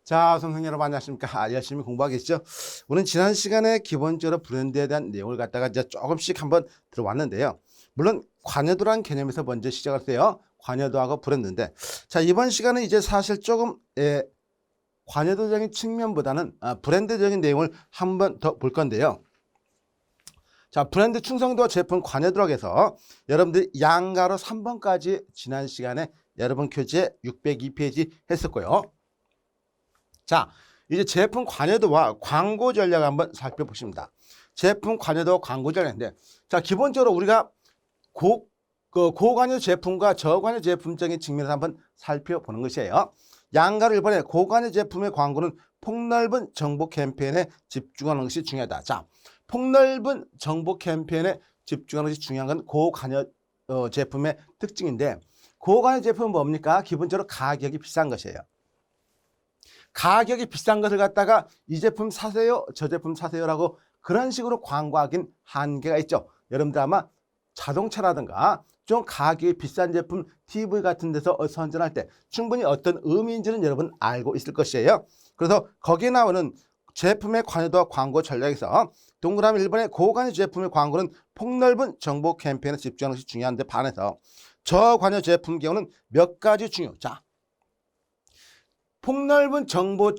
자, 선생님 여러분 안녕하십니까? 열심히 공부하겠죠? 오늘 지난 시간에 기본적으로 브랜드에 대한 내용을 갖다가 이제 조금씩 한번 들어왔는데요. 물론 관여도란 개념에서 먼저 시작을 해요. 관여도하고 브랜드인데, 자, 이번 시간은 이제 사실 조금 관여도적인 측면보다는 브랜드적인 내용을 한번 더 볼 건데요. 자, 브랜드 충성도 제품 관여도라고 해서 여러분들 양가로 3번까지 지난 시간에 여러분 교재 602페이지 했었고요. 자, 이제 제품 관여도와 광고 전략 한번 살펴보십니다. 제품 관여도 광고 전략인데, 자, 기본적으로 우리가 고관여 제품과 저관여 제품적인 측면에서 한번 살펴보는 것이에요. 양가로 1번에 고관여 제품의 광고는 폭넓은 정보 캠페인에 집중하는 것이 중요하다. 자, 폭넓은 정보 캠페인에 집중하는 것이 중요한 건 고관여 제품의 특징인데, 고관여 제품은 뭡니까? 기본적으로 가격이 비싼 것이에요. 가격이 비싼 것을 갖다가 이 제품 사세요, 저 제품 사세요라고 그런 식으로 광고하긴 한계가 있죠. 여러분들 아마 자동차라든가 좀 가격이 비싼 제품 TV 같은 데서 선전할 때 충분히 어떤 의미인지는 여러분 알고 있을 것이에요. 그래서 거기에 나오는 제품의 관여도와 광고 전략에서 동그라미 1번의 고관여 제품의 광고는 폭넓은 정보 캠페인에 집중하는 것이 중요한데 반해서 저관여 제품 경우는 몇 가지 중요. 자, 폭넓은 정보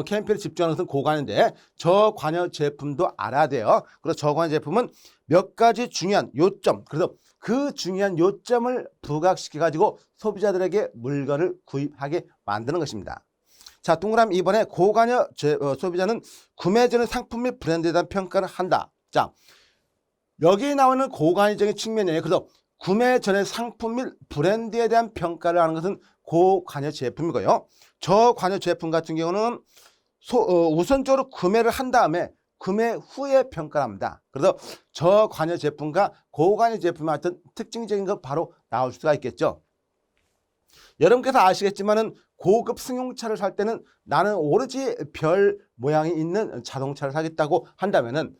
캠페인에 집중하는 것은 고관인데 저관여 제품도 알아야 돼요. 그래서 저관여 제품은 몇 가지 중요한 요점, 그래서 그 중요한 요점을 부각시켜 가지고 소비자들에게 물건을 구입하게 만드는 것입니다. 자, 동그라미 2번에 고관여 소비자는 구매 전에 상품 및 브랜드에 대한 평가를 한다. 자, 여기 나오는 고관여적인 측면이에요. 그래서 구매 전에 상품 및 브랜드에 대한 평가를 하는 것은 고관여 제품이고요. 저관여 제품 같은 경우는 우선적으로 구매를 한 다음에 구매 후에 평가를 합니다. 그래서 저관여 제품과 고관여 제품의 어떤 특징적인 것 바로 나올 수가 있겠죠. 여러분께서 아시겠지만은 고급 승용차를 살 때는 나는 오로지 별 모양이 있는 자동차를 사겠다고 한다면은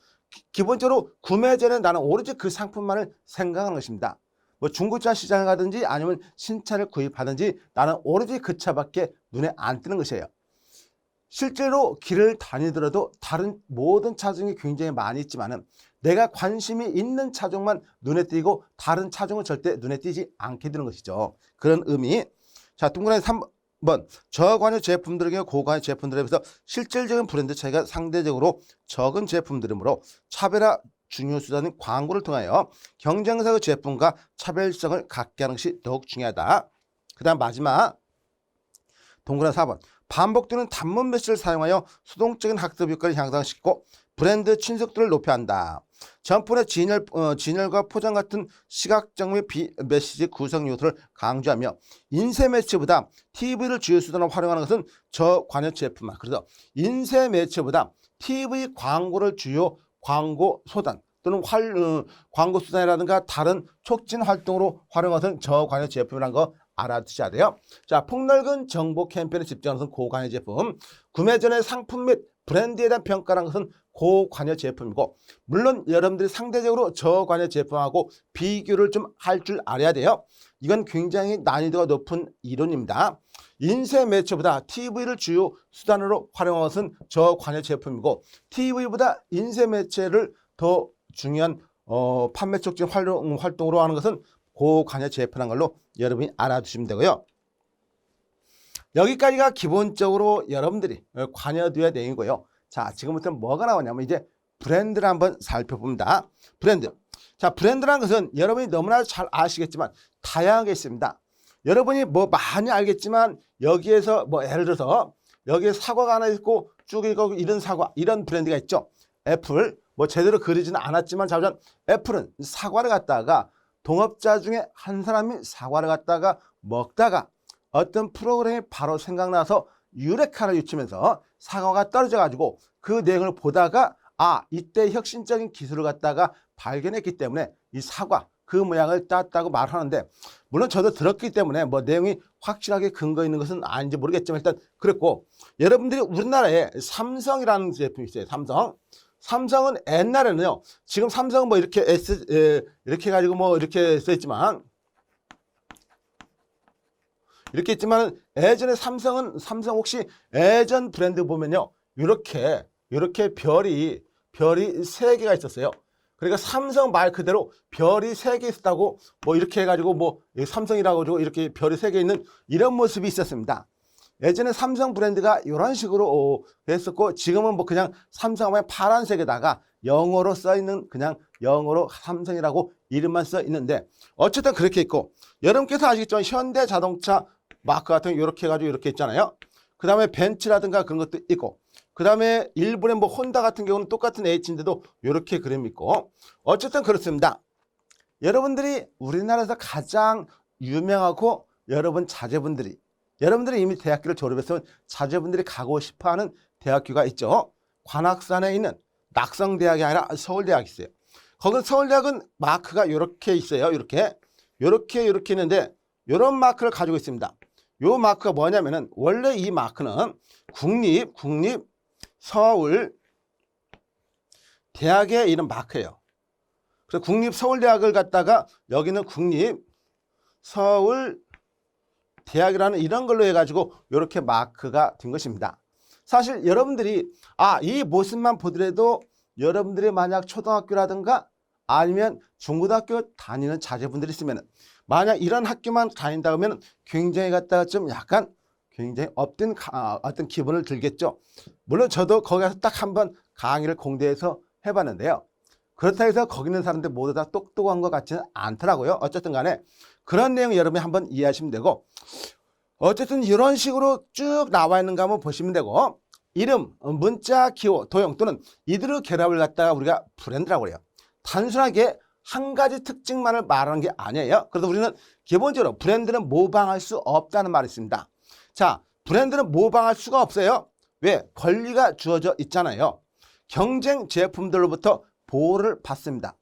기본적으로 구매 전에 나는 오로지 그 상품만을 생각하는 것입니다. 뭐 중고차 시장을 가든지 아니면 신차를 구입하든지 나는 오로지 그 차밖에 눈에 안 띄는 것이에요. 실제로 길을 다니더라도 다른 모든 차종이 굉장히 많이 있지만은 내가 관심이 있는 차종만 눈에 띄고 다른 차종은 절대 눈에 띄지 않게 되는 것이죠. 그런 의미. 자, 동그라미 3번 저관여 제품들의 경우 고관여 제품들에 비해서 실질적인 브랜드 차이가 상대적으로 적은 제품들이므로 차별화 중요 수단인 광고를 통하여 경쟁사의 제품과 차별성을 갖게 하는 것이 더욱 중요하다. 그 다음 마지막 동그라미 4번 반복되는 단문 메시지를 사용하여 수동적인 학습 효과를 향상시키고 브랜드 친숙도를 높여야 한다. 전폰의 진열과 포장 같은 시각적 및 메시지 구성 요소를 강조하며 인쇄 매체보다 TV를 주요 수단으로 활용하는 것은 저관여 제품만. 그래서 인쇄 매체보다 TV 광고를 주요 광고 수단 또는 광고 수단이라든가 다른 촉진 활동으로 활용하는 것은 저관여 제품이라는 거 알아두셔야 돼요. 자, 폭넓은 정보 캠페인에 집중하는 것은 고관여 제품. 구매 전에 상품 및 브랜드에 대한 평가라는 것은 고관여 제품이고, 물론 여러분들이 상대적으로 저관여 제품하고 비교를 좀 할 줄 알아야 돼요. 이건 굉장히 난이도가 높은 이론입니다. 인쇄 매체보다 TV를 주요 수단으로 활용하는 것은 저관여 제품이고, TV보다 인쇄 매체를 더 중요한 판매 촉진 활동으로 하는 것은 고관여 제품이라는 걸로 여러분이 알아두시면 되고요. 여기까지가 기본적으로 여러분들이 관여도의 내용이고요. 자, 지금부터 뭐가 나오냐면 이제 브랜드를 한번 살펴봅니다. 브랜드. 자, 브랜드라는 것은 여러분이 너무나 잘 아시겠지만 다양하게 있습니다. 여러분이 뭐 많이 알겠지만 여기에서 뭐 예를 들어서 여기에 사과가 하나 있고 쭉 이거 이런 사과 이런 브랜드가 있죠. 애플 뭐 제대로 그리지는 않았지만 자전 애플은 사과를 갖다가 동업자 중에 한 사람이 사과를 갖다가 먹다가 어떤 프로그램이 바로 생각나서 유레카를 유치면서 사과가 떨어져 가지고 그 내용을 보다가 이때 혁신적인 기술을 갖다가 발견했기 때문에 이 사과 그 모양을 땄다고 말하는데, 물론 저도 들었기 때문에 뭐 내용이 확실하게 근거 있는 것은 아닌지 모르겠지만 일단 그랬고, 여러분들이 우리나라에 삼성이라는 제품이 있어요. 삼성은 옛날에는요, 지금 삼성은 뭐 이렇게 이렇게 해가지고 뭐 이렇게 써있지만 이렇게 있지만 예전에 삼성 혹시 예전 브랜드 보면요. 이렇게 별이 3개가 있었어요. 그러니까 삼성 말 그대로 별이 3개 있었다고 뭐 이렇게 해가지고 뭐 삼성이라고 가지고 이렇게 별이 3개 있는 이런 모습이 있었습니다. 예전에 삼성 브랜드가 이런 식으로 했었고 지금은 뭐 그냥 삼성하면 파란색에다가 영어로 써 있는 그냥 영어로 삼성이라고 이름만 써 있는데 어쨌든 그렇게 있고 여러분께서 아시겠죠? 현대 자동차 마크 같은 거 이렇게 해가지고 이렇게 있잖아요. 그 다음에 벤츠라든가 그런 것도 있고 그 다음에 일본의 뭐 혼다 같은 경우는 똑같은 H인데도 이렇게 그림이 있고 어쨌든 그렇습니다. 여러분들이 우리나라에서 가장 유명하고 여러분들이 이미 대학교를 졸업했으면 자제분들이 가고 싶어하는 대학교가 있죠. 관악산에 있는 낙성대학이 아니라 서울대학이 있어요. 거기 서울대학은 마크가 이렇게 있어요. 이렇게 있는데 이런 마크를 가지고 있습니다. 이 마크가 뭐냐면은 원래 이 마크는 국립 서울 대학의 이런 마크예요. 그래서 국립 서울대학을 갖다가 여기는 국립 서울 대학이라는 이런 걸로 해가지고 이렇게 마크가 된 것입니다. 사실 여러분들이 이 모습만 보더라도 여러분들이 만약 초등학교라든가 아니면 중고등학교 다니는 자제분들이 있으면 만약 이런 학교만 다닌다 하면 굉장히 갖다가 좀 약간 굉장히 업된 어떤 기분을 들겠죠. 물론 저도 거기 가서 딱 한번 강의를 공대에서 해봤는데요. 그렇다고 해서 거기 있는 사람들 모두 다 똑똑한 것 같지는 않더라고요. 어쨌든 간에 그런 내용 여러분이 한번 이해하시면 되고 어쨌든 이런 식으로 쭉 나와 있는 거 한번 보시면 되고 이름, 문자, 기호, 도형 또는 이들의 결합을 갖다가 우리가 브랜드라고 해요. 단순하게 한 가지 특징만을 말하는 게 아니에요. 그래서 우리는 기본적으로 브랜드는 모방할 수 없다는 말이 있습니다. 자, 브랜드는 모방할 수가 없어요. 왜? 권리가 주어져 있잖아요. 경쟁 제품들로부터 보호를 받습니다.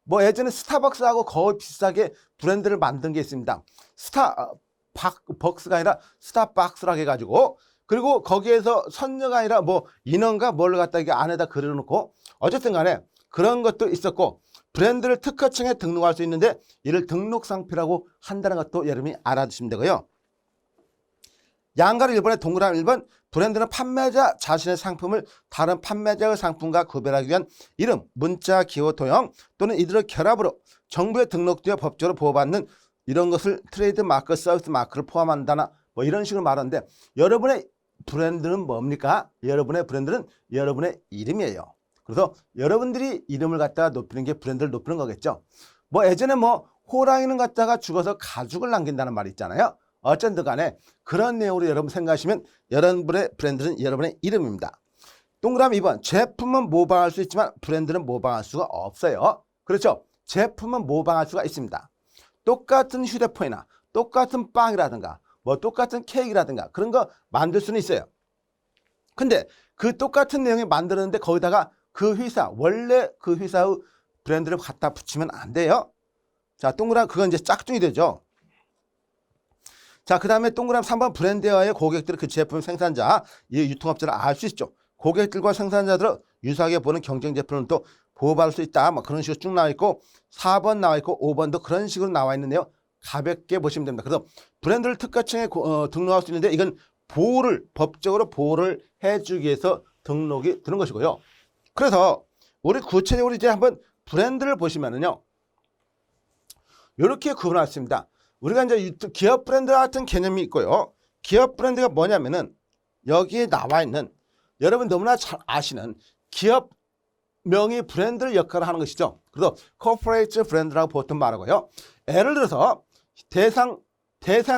뭐 예전에 스타벅스하고 거의 비슷하게 브랜드를 만든 게 있습니다. 스타벅스가 아니라 스타박스라고 해가지고 그리고 거기에서 선녀가 아니라 뭐 인원가 뭘 갖다 이게 안에다 그려놓고 어쨌든 간에 그런 것도 있었고 브랜드를 특허청에 등록할 수 있는데 이를 등록상표라고 한다는 것도 여러분이 알아두시면 되고요. 양가로 1번에 동그라미 1번 브랜드는 판매자 자신의 상품을 다른 판매자의 상품과 구별하기 위한 이름, 문자, 기호, 도형 또는 이들의 결합으로 정부에 등록되어 법적으로 보호받는 이런 것을 트레이드 마크, 서비스 마크를 포함한다나 뭐 이런 식으로 말하는데 여러분의 브랜드는 뭡니까? 여러분의 브랜드는 여러분의 이름이에요. 그래서 여러분들이 이름을 갖다가 높이는 게 브랜드를 높이는 거겠죠. 뭐 예전에 뭐 호랑이는 갖다가 죽어서 가죽을 남긴다는 말이 있잖아요. 어쨌든 간에 그런 내용으로 여러분 생각하시면 여러분의 브랜드는 여러분의 이름입니다. 동그라미 2번 제품은 모방할 수 있지만 브랜드는 모방할 수가 없어요. 그렇죠? 제품은 모방할 수가 있습니다. 똑같은 휴대폰이나 똑같은 빵이라든가 뭐 똑같은 케이크라든가 그런 거 만들 수는 있어요. 근데 그 똑같은 내용을 만드는데 거기다가 그 회사 원래 그 회사의 브랜드를 갖다 붙이면 안 돼요. 자, 동그라미 그건 이제 짝퉁이 되죠. 자, 그 다음에 동그라미 3번 브랜드와의 고객들은 그 제품 생산자, 이 유통업자를 알 수 있죠. 고객들과 생산자들은 유사하게 보는 경쟁 제품은 또 보호받을 수 있다. 뭐 그런 식으로 쭉 나와 있고 4번 나와 있고 5번도 그런 식으로 나와 있는데요. 가볍게 보시면 됩니다. 그래서 브랜드를 특허청에 등록할 수 있는데 이건 법적으로 보호를 해주기 위해서 등록이 드는 것이고요. 그래서 우리 구체적으로 이제 한번 브랜드를 보시면은요. 이렇게 구분했습니다. 우리가 이제 기업 브랜드 같은 개념이 있고요. 기업 브랜드가 뭐냐면은 여기에 나와 있는 여러분 너무나 잘 아시는 기업명이 브랜드를 역할을 하는 것이죠. 그래서 코퍼레이트 브랜드라고 보통 말하고요. 예를 들어서 대상은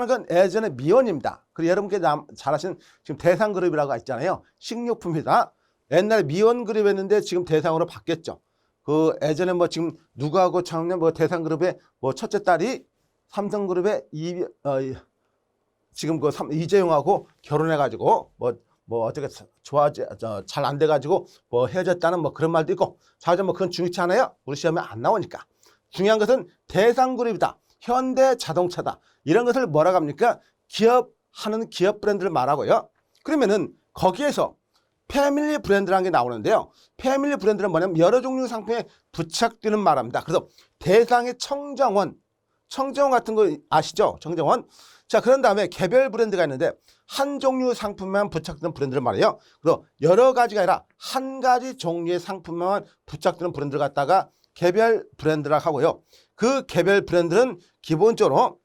건 예전에 미원입니다. 그리고 여러분께 잘 아시는 지금 대상그룹이라고 있잖아요. 식료품 회사. 옛날에 미원그룹이었는데 지금 대상으로 바뀌었죠. 그 예전에 뭐 지금 누구하고 작년 뭐 대상그룹의 뭐 첫째 딸이 삼성그룹의 지금 그 이재용하고 결혼해가지고 뭐 어떻게 잘 안 돼가지고 뭐 헤어졌다는 뭐 그런 말도 있고 자주 뭐 그건 중요치 않아요. 우리 시험에 안 나오니까. 중요한 것은 대상그룹이다. 현대자동차다. 이런 것을 뭐라고 합니까? 하는 기업 브랜드를 말하고요. 그러면은 거기에서 패밀리 브랜드라는 게 나오는데요. 패밀리 브랜드는 뭐냐면 여러 종류 상품에 부착되는 말합니다. 그래서 대상의 청정원 청정원 같은 거 아시죠? 청정원. 자, 그런 다음에 개별 브랜드가 있는데 한 종류 상품만 부착되는 브랜드를 말해요. 그래서 여러 가지가 아니라 한 가지 종류의 상품만 부착되는 브랜드를 갖다가 개별 브랜드라고 하고요. 그 개별 브랜드는 기본적으로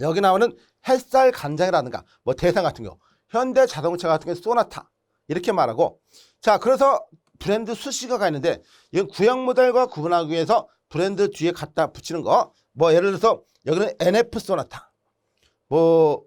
여기 나오는 햇살 간장이라든가 뭐 대상 같은 경우, 현대 자동차 같은 경우 소나타 이렇게 말하고, 자, 그래서 브랜드 수식어가 있는데 이건 구형 모델과 구분하기 위해서 브랜드 뒤에 갖다 붙이는 거, 뭐 예를 들어서 여기는 NF 소나타, 뭐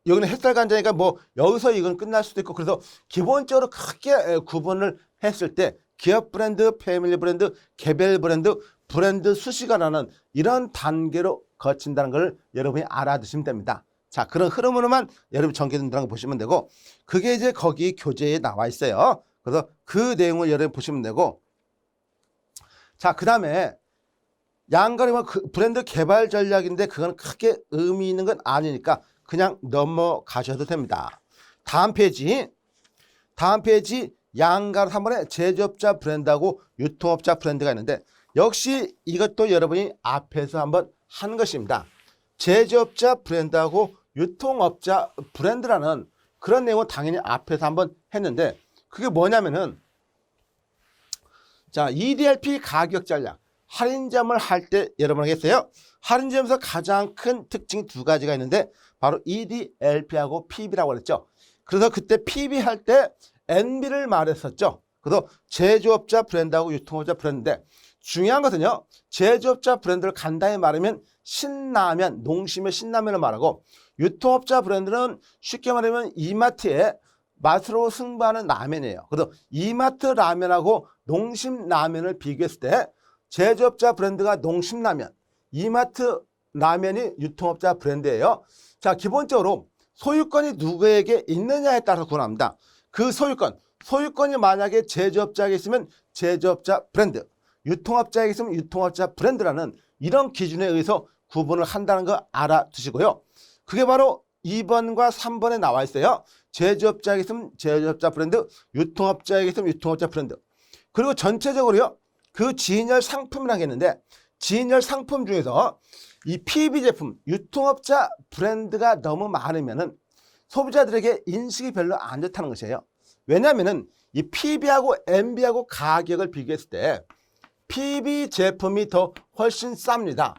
여기는 햇살 간장이니까 뭐 여기서 이건 끝날 수도 있고, 그래서 기본적으로 크게 구분을 했을 때 기업 브랜드, 패밀리 브랜드, 개별 브랜드, 브랜드 수식어라는 이런 단계로 거친다는 걸 여러분이 알아두시면 됩니다. 자, 그런 흐름으로만 여러분이 전개된다는 거 보시면 되고, 그게 이제 거기 교재에 나와 있어요. 그래서 그 내용을 여러분이 보시면 되고, 자, 그 다음에 양가림은 그 브랜드 개발 전략인데 그건 크게 의미 있는 건 아니니까 그냥 넘어가셔도 됩니다. 다음 페이지 양가로 3번에 제조업자 브랜드하고 유통업자 브랜드가 있는데, 역시 이것도 여러분이 앞에서 한번 한 것입니다. 제조업자 브랜드하고 유통업자 브랜드라는 그런 내용은 당연히 앞에서 한번 했는데, 그게 뭐냐면은, 자, EDLP 가격 전략, 할인점을 할 때 여러분 하겠어요. 할인점에서 가장 큰 특징이 두 가지가 있는데 바로 EDLP하고 PB라고 그랬죠. 그래서 그때 PB 할 때 NB를 말했었죠. 그래서 제조업자 브랜드하고 유통업자 브랜드인데, 중요한 것은요, 제조업자 브랜드를 간단히 말하면 신라면, 농심의 신라면을 말하고, 유통업자 브랜드는 쉽게 말하면 이마트에 맛으로 승부하는 라면이에요. 그래서 이마트 라면하고 농심 라면을 비교했을 때 제조업자 브랜드가 농심 라면, 이마트 라면이 유통업자 브랜드예요. 자, 기본적으로 소유권이 누구에게 있느냐에 따라서 구분합니다. 그 소유권이 만약에 제조업자에게 있으면 제조업자 브랜드, 유통업자에게 있으면 유통업자 브랜드라는 이런 기준에 의해서 구분을 한다는 거 알아두시고요. 그게 바로 2번과 3번에 나와 있어요. 제조업자에게 있으면 제조업자 브랜드, 유통업자에게 있으면 유통업자 브랜드. 그리고 전체적으로요, 그 진열 상품이라는 게 있는데, 진열 상품 중에서 이 PB 제품, 유통업자 브랜드가 너무 많으면은 소비자들에게 인식이 별로 안 좋다는 것이에요. 왜냐하면은 이 PB하고 MB하고 가격을 비교했을 때 PB 제품이 더 훨씬 쌉니다.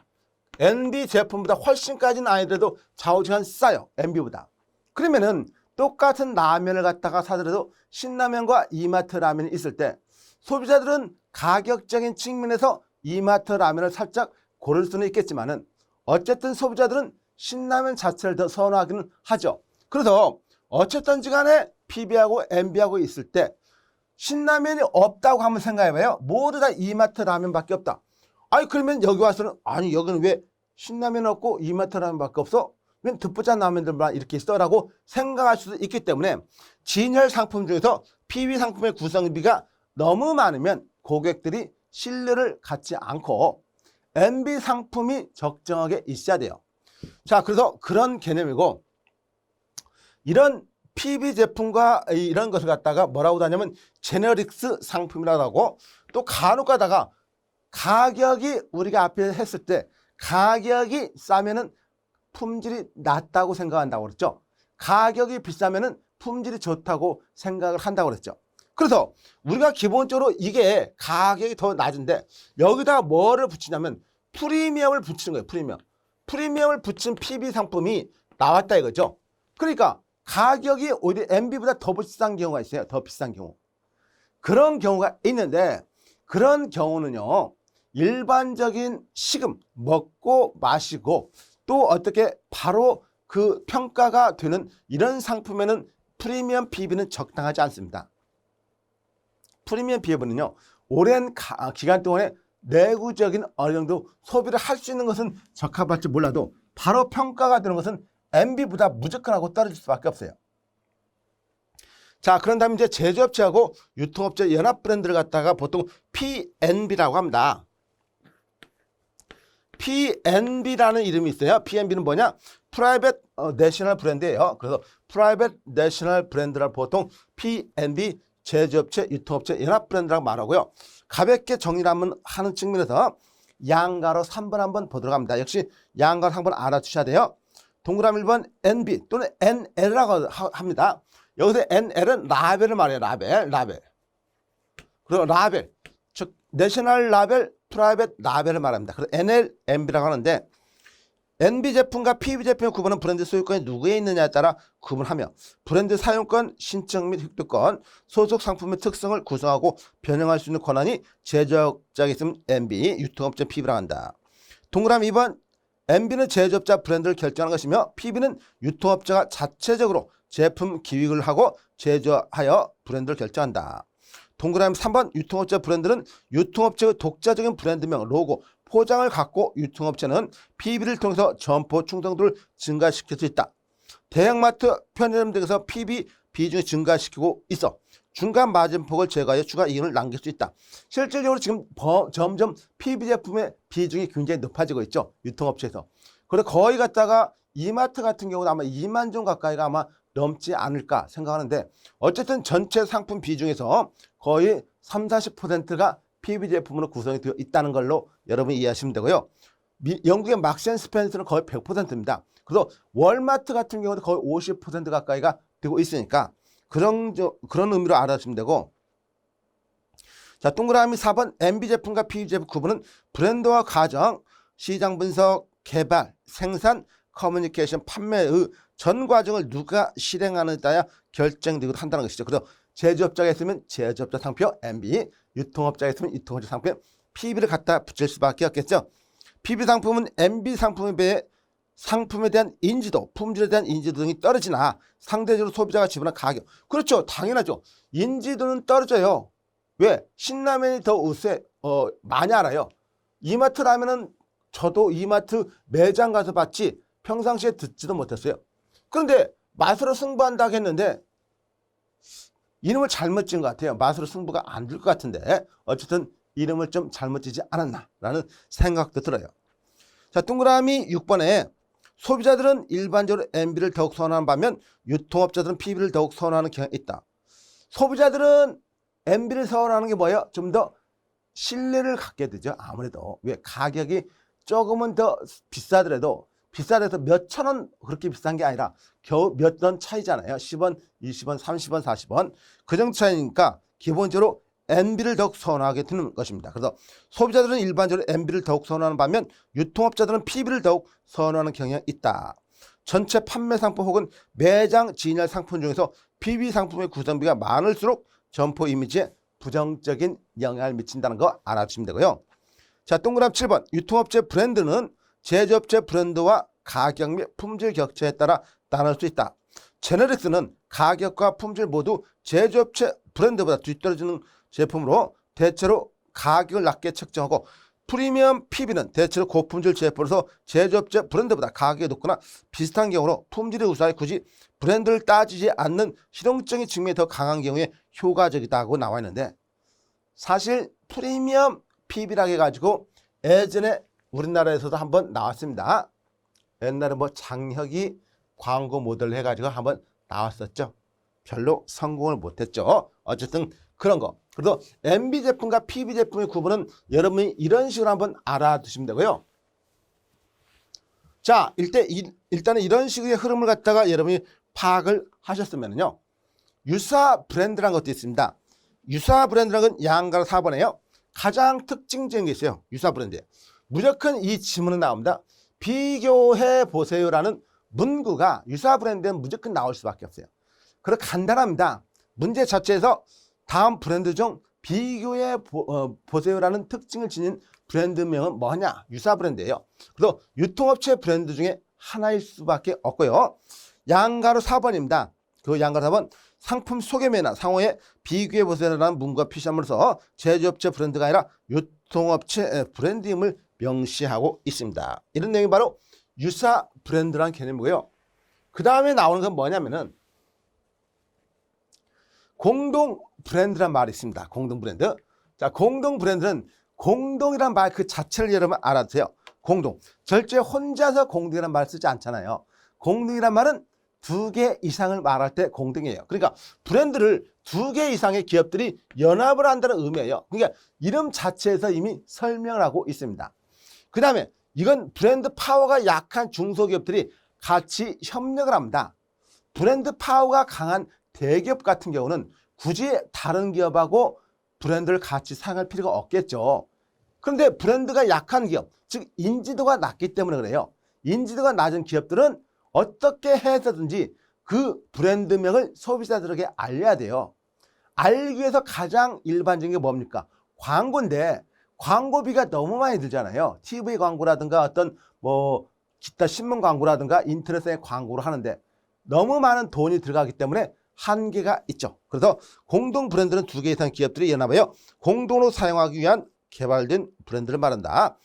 MB 제품보다 훨씬까지는 아니더라도 좌우지간 싸요. MB보다. 그러면은 똑같은 라면을 갖다가 사더라도 신라면과 이마트 라면이 있을 때 소비자들은 가격적인 측면에서 이마트 라면을 살짝 고를 수는 있겠지만은 어쨌든 소비자들은 신라면 자체를 더 선호하기는 하죠. 그래서 어쨌든지 간에 PB하고 MB하고 있을 때 신라면이 없다고 한번 생각해봐요. 모두 다 이마트 라면밖에 없다. 아니, 그러면 여기 와서는, 아니, 여기는 왜 신라면 없고 이마트 라면밖에 없어? 왜 듣보잡 라면들만 이렇게 있어? 라고 생각할 수도 있기 때문에 진열 상품 중에서 PB 상품의 구성비가 너무 많으면 고객들이 신뢰를 갖지 않고 MB 상품이 적정하게 있어야 돼요. 자, 그래서 그런 개념이고, 이런 PB 제품과 이런 것을 갖다가 뭐라고 하냐면 제너릭스 상품이라고 하고, 또 간혹 가다가 가격이 우리가 앞에 했을 때 가격이 싸면은 품질이 낮다고 생각한다고 그랬죠. 가격이 비싸면은 품질이 좋다고 생각을 한다고 그랬죠. 그래서 우리가 기본적으로 이게 가격이 더 낮은데 여기다 뭐를 붙이냐면 프리미엄을 붙이는 거예요. 프리미엄을 붙인 PB 상품이 나왔다 이거죠. 그러니까 가격이 오히려 MB보다 더 비싼 경우가 있어요. 더 비싼 경우. 그런 경우가 있는데, 그런 경우는요, 일반적인 식음, 먹고 마시고 또 어떻게 바로 그 평가가 되는 이런 상품에는 프리미엄 PB는 적당하지 않습니다. 프리미엄 PB는요, 오랜 기간 동안에 내구적인 어느 정도 소비를 할 수 있는 것은 적합할지 몰라도 바로 평가가 되는 것은 MB보다 무조건 하고 떨어질 수밖에 없어요. 자, 그런 다음에 이제 제조업체하고 유통업체 연합 브랜드를 갖다가 보통 PNB라고 합니다. PNB라는 이름이 있어요. PNB는 뭐냐? 프라이빗 내셔널 브랜드예요. 그래서 프라이빗 내셔널 브랜드를 보통 PNB 제조업체, 유통업체 연합 브랜드라고 말하고요. 가볍게 정리를 하는 측면에서 양가로 3번 한번 보도록 합니다. 역시 양가로 한번 알아두셔야 돼요. 동그라미 1번 NB 또는 NL이라고 합니다. 여기서 NL은 라벨을 말해요. 라벨. 그리고 라벨, 즉 내셔널 라벨, 프라이빗 라벨을 말합니다. 그래서 NL, NB라고 하는데 NB 제품과 PB 제품의 구분은 브랜드 소유권이 누구에 있느냐에 따라 구분하며 브랜드 사용권, 신청 및 획득권, 소속 상품의 특성을 구성하고 변형할 수 있는 권한이 제조업자에게 있으면 NB, 유통업체 PB라고 한다. 동그라미 2번 NB는 제조업자 브랜드를 결정하는 것이며 PB는 유통업자가 자체적으로 제품 기획을 하고 제조하여 브랜드를 결정한다. 동그라미 3번 유통업체 브랜드는 유통업체의 독자적인 브랜드명, 로고, 포장을 갖고 유통업체는 PB를 통해서 점포 충성도를 증가시킬 수 있다. 대형마트, 편의점 등에서 PB 비중을 증가시키고 있어 중간 마진폭을 제거하여 추가 이윤을 남길 수 있다. 실질적으로 지금 점점 PB 제품의 비중이 굉장히 높아지고 있죠. 유통업체에서. 그래서 거의 갖다가 이마트 같은 경우는 아마 2만 종 가까이가 아마 넘지 않을까 생각하는데 어쨌든 전체 상품 비중에서 거의 30~40%가 PB 제품으로 구성이 되어 있다는 걸로 여러분이 이해하시면 되고요. 영국의 막스 앤 스펜서는 거의 100%입니다. 그래서 월마트 같은 경우도 거의 50% 가까이가 되고 있으니까 그런 의미로 알아주시면 되고, 자 동그라미 4번 NB 제품과 PB 제품 구분은 브랜드와 가정, 시장 분석, 개발, 생산, 커뮤니케이션, 판매의 전 과정을 누가 실행하느냐에 따라 결정되기도 한다는 것이죠. 그래서 제조업자가 있으면 제조업자 상표 NB, 유통업자가 있으면 유통업자 상표 PB를 갖다 붙일 수밖에 없겠죠. PB 상품은 NB 상품에 비해 상품에 대한 인지도, 품질에 대한 인지도 등이 떨어지나 상대적으로 소비자가 지불한 가격. 그렇죠. 당연하죠. 인지도는 떨어져요. 왜? 신라면이 더 많이 알아요. 이마트 라면은 저도 이마트 매장 가서 봤지 평상시에 듣지도 못했어요. 그런데 맛으로 승부한다고 했는데 이름을 잘못 지은 것 같아요. 맛으로 승부가 안 될 것 같은데 어쨌든 이름을 좀 잘못 지지 않았나라는 생각도 들어요. 자 동그라미 6번에 소비자들은 일반적으로 NB를 더욱 선호하는 반면 유통업자들은 PB를 더욱 선호하는 경향이 있다. 소비자들은 NB를 선호하는 게 뭐예요? 좀 더 신뢰를 갖게 되죠. 아무래도 왜 가격이 조금은 더 비싸더라도 몇천 원 그렇게 비싼 게 아니라 겨우 몇 원 차이잖아요. 10원, 20원, 30원, 40원 그 정도 차이니까 기본적으로 NB를 더욱 선호하게 되는 것입니다. 그래서 소비자들은 일반적으로 NB를 더욱 선호하는 반면 유통업자들은 PB를 더욱 선호하는 경향이 있다. 전체 판매 상품 혹은 매장 진열 상품 중에서 PB 상품의 구성비가 많을수록 점포 이미지에 부정적인 영향을 미친다는 거 알아주시면 되고요. 자 동그라미 7번 유통업체 브랜드는 제조업체 브랜드와 가격 및 품질 격차에 따라 나눌 수 있다. 제네릭스는 가격과 품질 모두 제조업체 브랜드보다 뒤떨어지는 제품으로 대체로 가격을 낮게 책정하고 프리미엄 PB는 대체로 고품질 제품으로서 제조업체 브랜드보다 가격이 높거나 비슷한 경우로 품질이 우수하여 굳이 브랜드를 따지지 않는 실용적인 측면이 더 강한 경우에 효과적이다고 나와 있는데 사실 프리미엄 PB라고 해가지고 예전에 우리나라에서도 한번 나왔습니다. 옛날에 뭐 장혁이 광고 모델 해가지고 한번 나왔었죠. 별로 성공을 못했죠. 어쨌든 그런 거. 그래서 NB 제품과 PB 제품의 구분은 여러분이 이런 식으로 한번 알아두시면 되고요. 자, 일단은 이런 식의 흐름을 갖다가 여러분이 파악을 하셨으면요. 유사 브랜드라는 것도 있습니다. 유사 브랜드라는 건 양가로 4번이에요. 가장 특징적인 게 있어요. 유사 브랜드. 무조건 이 지문은 나옵니다. 비교해 보세요라는 문구가 유사 브랜드는 무조건 나올 수밖에 없어요. 그리고 간단합니다. 문제 자체에서 다음 브랜드 중 비교해 보세요라는 특징을 지닌 브랜드명은 뭐냐? 유사 브랜드예요. 그래서 유통업체 브랜드 중에 하나일 수밖에 없고요. 양가로 4번입니다. 그 양가로 4번 상품 소개매나 상호에 비교해 보세요라는 문구가 표시함으로써 제조업체 브랜드가 아니라 유통업체 브랜드임을 명시하고 있습니다. 이런 내용이 바로 유사 브랜드라는 개념이고요. 그 다음에 나오는 건 뭐냐면은 공동 브랜드란 말이 있습니다. 공동 브랜드. 자, 공동 브랜드는 공동이란 말 그 자체를 여러분 알아두세요. 공동. 절대 혼자서 공동이란 말 쓰지 않잖아요. 공동이란 말은 2개 이상을 말할 때 공동이에요. 그러니까 브랜드를 2개 이상의 기업들이 연합을 한다는 의미예요. 그러니까 이름 자체에서 이미 설명을 하고 있습니다. 그 다음에 이건 브랜드 파워가 약한 중소기업들이 같이 협력을 합니다. 브랜드 파워가 강한 대기업 같은 경우는 굳이 다른 기업하고 브랜드를 같이 사용할 필요가 없겠죠. 그런데 브랜드가 약한 기업, 즉 인지도가 낮기 때문에 그래요. 인지도가 낮은 기업들은 어떻게 해서든지 그 브랜드명을 소비자들에게 알려야 돼요. 알기 위해서 가장 일반적인 게 뭡니까? 광고인데 광고비가 너무 많이 들잖아요. TV 광고라든가 어떤 뭐 기타 신문 광고라든가 인터넷에 광고를 하는데 너무 많은 돈이 들어가기 때문에 한계가 있죠. 그래서 공동 브랜드는 2개 이상 기업들이 연합하여 공동으로 사용하기 위한 개발된 브랜드를 말한다.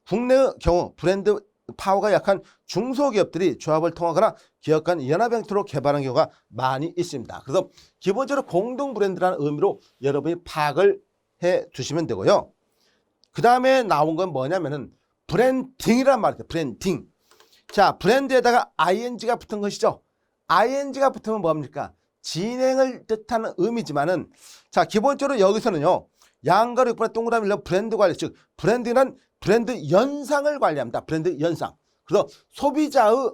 국내의 경우 브랜드 파워가 약한 중소기업들이 조합을 통하거나 기업 간 연합 형태로 개발한 경우가 많이 있습니다. 그래서 기본적으로 공동 브랜드라는 의미로 여러분이 파악을 해 두시면 되고요. 그 다음에 나온 건 뭐냐면은 브랜딩이란 말이에요. 브랜딩. 자, 브랜드에다가 ing가 붙은 것이죠. ing가 붙으면 뭡니까? 진행을 뜻하는 의미지만은 자, 기본적으로 여기서는요. 양가로 6번에 동그라미 1번 브랜드 관리, 즉 브랜드는 브랜드 연상을 관리합니다. 브랜드 연상. 그래서 소비자가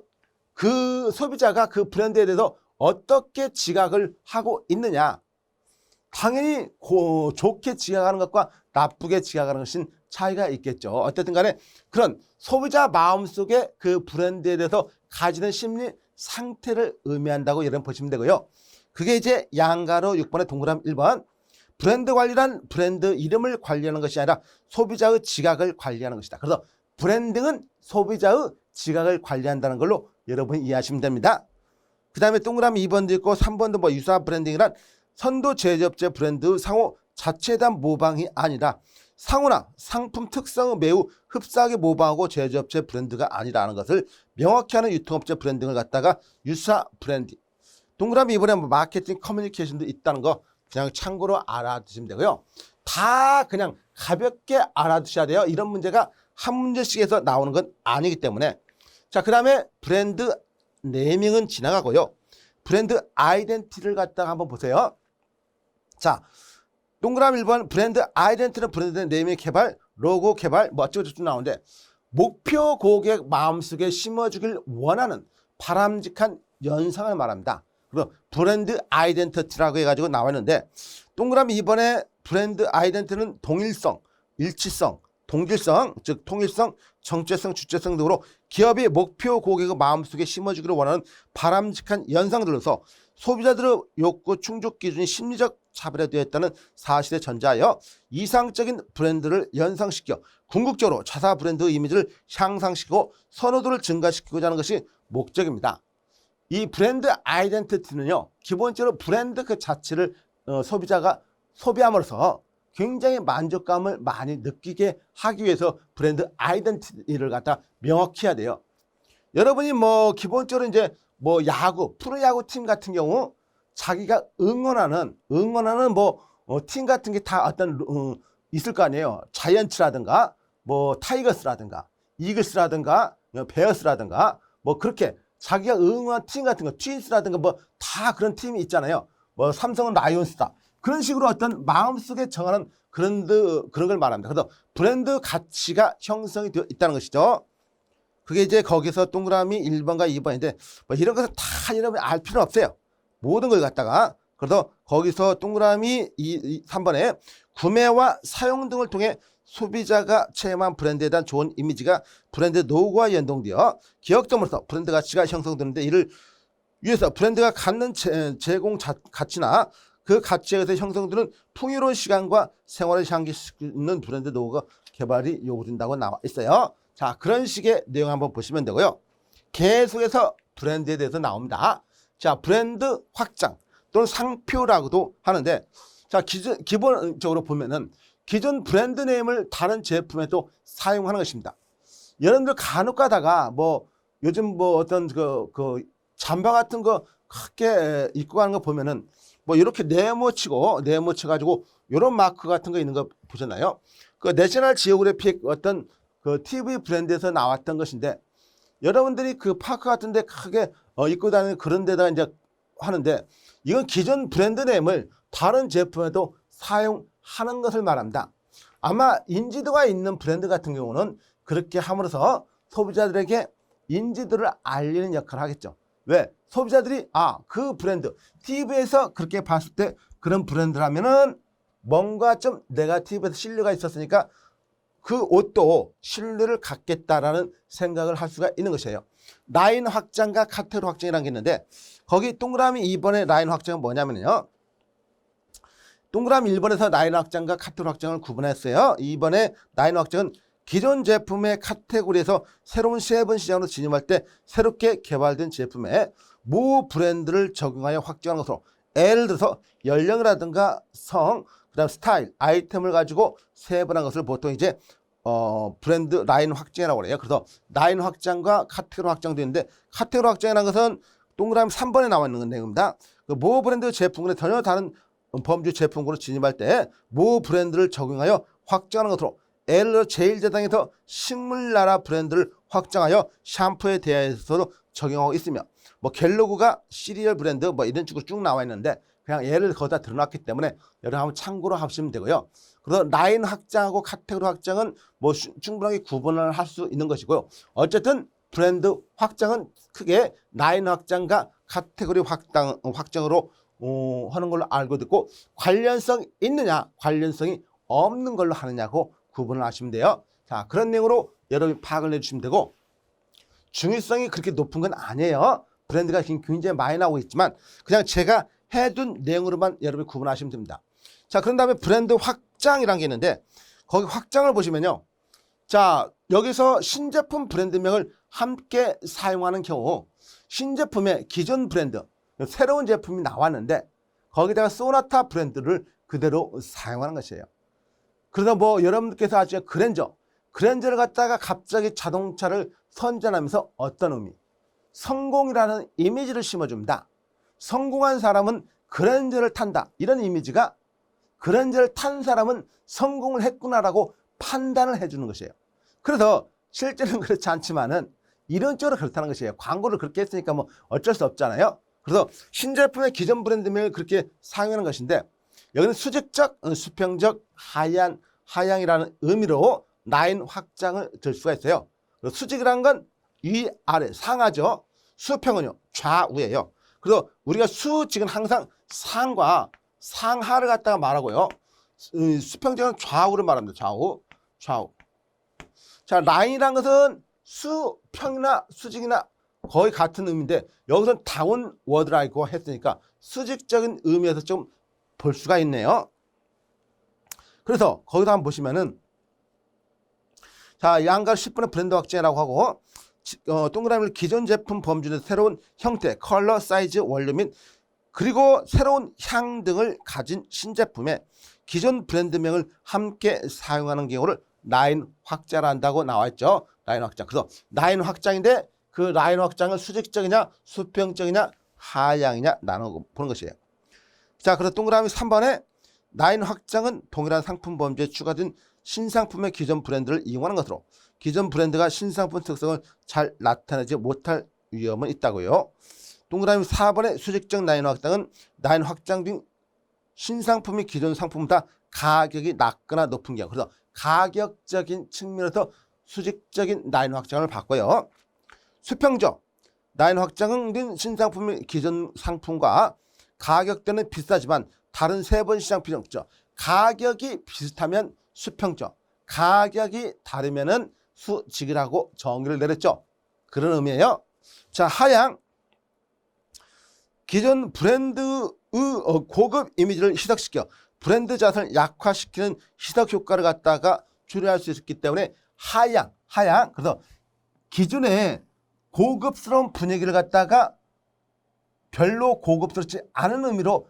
그 브랜드에 대해서 어떻게 지각을 하고 있느냐. 당연히 좋게 지각하는 것과 나쁘게 지각하는 것은 차이가 있겠죠. 어쨌든 간에 그런 소비자 마음속에 그 브랜드에 대해서 가지는 심리 상태를 의미한다고 여러분 보시면 되고요. 그게 이제 양가로 6번에 동그라미 1번 브랜드 관리란 브랜드 이름을 관리하는 것이 아니라 소비자의 지각을 관리하는 것이다. 그래서 브랜딩은 소비자의 지각을 관리한다는 걸로 여러분이 이해하시면 됩니다. 그 다음에 동그라미 2번도 있고 3번도 뭐 유사 브랜딩이란 선도 제조업체 브랜드 상호 자체에 대한 모방이 아니라 상호나 상품 특성을 매우 흡사하게 모방하고 제조업체 브랜드가 아니라는 것을 명확히 하는 유통업체 브랜딩을 갖다가 유사 브랜딩. 동그라미 이번에 뭐 마케팅 커뮤니케이션도 있다는 거 그냥 참고로 알아두시면 되고요. 다 그냥 가볍게 알아두셔야 돼요. 이런 문제가 한 문제씩에서 나오는 건 아니기 때문에. 자, 그 다음에 브랜드 네이밍은 지나가고요. 브랜드 아이덴티티를 갖다가 한번 보세요. 자, 동그라미 1번 브랜드 아이덴티티는 브랜드 네이밍 개발, 로고 개발, 뭐 어쩌고저쩌고 나오는데 목표 고객 마음속에 심어주길 원하는 바람직한 연상을 말합니다. 그리고 브랜드 아이덴티티라고 해가지고 나왔는데 동그라미 2번에 브랜드 아이덴티티는 동일성, 일치성, 동질성, 즉 통일성, 정체성, 주체성 등으로 기업이 목표 고객의 마음속에 심어주기를 원하는 바람직한 연상들로서 소비자들의 욕구 충족 기준이 심리적 차별화되어 있다는 사실에 전제하여 이상적인 브랜드를 연상시켜 궁극적으로 자사 브랜드의 이미지를 향상시키고 선호도를 증가시키고자 하는 것이 목적입니다. 이 브랜드 아이덴티티는요, 기본적으로 브랜드 그 자체를 소비자가 소비함으로써 굉장히 만족감을 많이 느끼게 하기 위해서 브랜드 아이덴티티를 갖다 명확히 해야 돼요. 여러분이 뭐 기본적으로 이제 뭐 야구, 프로야구 팀 같은 경우 자기가 응원하는 뭐 팀 같은 게 다 어떤 있을 거 아니에요. 자이언츠라든가 뭐 타이거스라든가 이글스라든가 베어스라든가 뭐 그렇게 자기가 응원한 팀 같은 거 트윈스라든가 뭐 다 그런 팀이 있잖아요. 뭐 삼성은 라이온스다. 그런 식으로 어떤 마음속에 정하는 그런 걸 말합니다. 그래서 브랜드 가치가 형성이 되어 있다는 것이죠. 그게 이제 거기서 동그라미 1번과 2번인데 뭐 이런 것을 다 여러분이 알 필요는 없어요. 모든 걸 갖다가. 그래서 거기서 동그라미 3번에 구매와 사용 등을 통해 소비자가 체험한 브랜드에 대한 좋은 이미지가 브랜드 노후와 연동되어 기억점으로서 브랜드 가치가 형성되는데 이를 위해서 브랜드가 갖는 제공 가치나 그 가치에 의해서 형성되는 풍요로운 시간과 생활을 향기시키는 브랜드 노후가 개발이 요구된다고 나와 있어요. 자, 그런 식의 내용 한번 보시면 되고요. 계속해서 브랜드에 대해서 나옵니다. 자, 브랜드 확장 또는 상표라고도 하는데 자, 기본적으로 보면은 기존 브랜드 네임을 다른 제품에도 사용하는 것입니다. 여러분들 간혹 가다가 뭐 요즘 뭐 어떤 그 잠바 같은 거 크게 입고 가는 거 보면은 뭐 이렇게 네모치고 가지고 이런 마크 같은 거 있는 거 보셨나요? 그 내셔널 지오그래픽 어떤 그 TV 브랜드에서 나왔던 것인데 여러분들이 그 파크 같은데 크게 입고 다니는 그런 데다가 이제 하는데 이건 기존 브랜드 네임을 다른 제품에도 사용하는 것을 말합니다. 아마 인지도가 있는 브랜드 같은 경우는 그렇게 함으로써 소비자들에게 인지도를 알리는 역할을 하겠죠. 왜? 소비자들이 그 브랜드 TV에서 그렇게 봤을 때 그런 브랜드라면은 뭔가 좀 내가 TV에서 신뢰가 있었으니까 그 옷도 신뢰를 갖겠다라는 생각을 할 수가 있는 것이에요. 라인 확장과 카테고리 확장이라는 게 있는데 거기 동그라미 2번의 라인 확장은 뭐냐면요. 동그라미 1번에서 라인 확장과 카테고리 확장을 구분했어요. 2번의 라인 확장은 기존 제품의 카테고리에서 새로운 세분 시장으로 진입할 때 새롭게 개발된 제품에 모 브랜드를 적용하여 확장하는 것으로 예를 들어서 연령이라든가 성, 그다음 스타일, 아이템을 가지고 세분한 것을 보통 이제 브랜드 라인 확장이라고 해요. 그래서 라인 확장과 카테고리 확장도 있는데 카테고리 확장이라는 것은 동그라미 3번에 나와 있는 내용입니다. 모 브랜드 제품군에 전혀 다른 범주 제품군으로 진입할 때 모 브랜드를 적용하여 확장하는 것으로 예를 들어 제일제당에서 식물나라 브랜드를 확장하여 샴푸에 대해서도 적용하고 있으며 뭐 갤로그가 시리얼 브랜드 뭐 이런 식으로 쭉 나와 있는데 그냥 예를 거기다 드러났기 때문에 여러분 한번 참고로 하시면 되고요. 그래서 라인 확장하고 카테고리 확장은 뭐 충분하게 구분을 할 수 있는 것이고요. 어쨌든 브랜드 확장은 크게 라인 확장과 카테고리 확장으로 하는 걸로 알고 있고 관련성 있느냐 관련성이 없는 걸로 하느냐고 구분을 하시면 돼요. 자, 그런 내용으로 여러분이 파악을 내주시면 되고 중요성이 그렇게 높은 건 아니에요. 브랜드가 굉장히 많이 나오고 있지만 그냥 제가 해둔 내용으로만 여러분이 구분하시면 됩니다. 자, 그런 다음에 브랜드 확장이라는 게 있는데 거기 확장을 보시면요. 자, 여기서 신제품 브랜드명을 함께 사용하는 경우 신제품의 기존 브랜드 새로운 제품이 나왔는데 거기다가 소나타 브랜드를 그대로 사용하는 것이에요. 그러다 뭐 여러분들께서 아시죠? 그랜저를 갖다가 갑자기 자동차를 선전하면서 어떤 의미? 성공이라는 이미지를 심어줍니다. 성공한 사람은 그랜저를 탄다. 이런 이미지가 그랜저를 탄 사람은 성공을 했구나라고 판단을 해주는 것이에요. 그래서 실제는 그렇지 않지만은 이런 쪽으로 그렇다는 것이에요. 광고를 그렇게 했으니까 뭐 어쩔 수 없잖아요. 그래서 신제품의 기존 브랜드명을 그렇게 사용하는 것인데 여기는 수직적, 수평적, 하향이라는 의미로 라인 확장을 들 수가 있어요. 수직이라는 건 위아래 상하죠. 수평은요 좌우예요. 그래서 우리가 수직은 항상 상과 상하를 갖다가 말하고요. 수평적은 좌우를 말합니다. 좌우. 자, 라인이라는 것은 수평이나 수직이나 거의 같은 의미인데 여기서는 다운워드라고 했으니까 수직적인 의미에서 좀 볼 수가 있네요. 그래서 거기서 한번 보시면은 자, 양가 10분의 브랜드 확장이라고 하고 동그라미를 기존 제품 범주의 새로운 형태, 컬러, 사이즈, 원료 및 그리고 새로운 향 등을 가진 신제품에 기존 브랜드명을 함께 사용하는 경우를 라인 확장을 한다고 나와 있죠. 라인 확장. 그래서 라인 확장인데 그 라인 확장을 수직적이냐 수평적이냐 하향이냐 나눠 보는 것이에요. 자, 그래서 동그라미 3번에 라인 확장은 동일한 상품 범주에 추가된 신상품의 기존 브랜드를 이용하는 것으로 기존 브랜드가 신상품 특성을 잘 나타내지 못할 위험은 있다고요. 동그라미 4번의 수직적 라인 확장은 라인 확장 등 신상품이 기존 상품보다 가격이 낮거나 높은 경우 그래서 가격적인 측면에서 수직적인 라인 확장을 받고요. 수평적 라인 확장은 등 신상품이 기존 상품과 가격대는 비싸지만 다른 세분 시장 비중죠. 가격이 비슷하면 수평적, 가격이 다르면은 수직이라고 정의를 내렸죠. 그런 의미예요. 자, 하향 기존 브랜드의 고급 이미지를 희석시켜 브랜드 자산을 약화시키는 희석 효과를 갖다가 초래할 수 있기 때문에 하향. 그래서 기존의 고급스러운 분위기를 갖다가 별로 고급스럽지 않은 의미로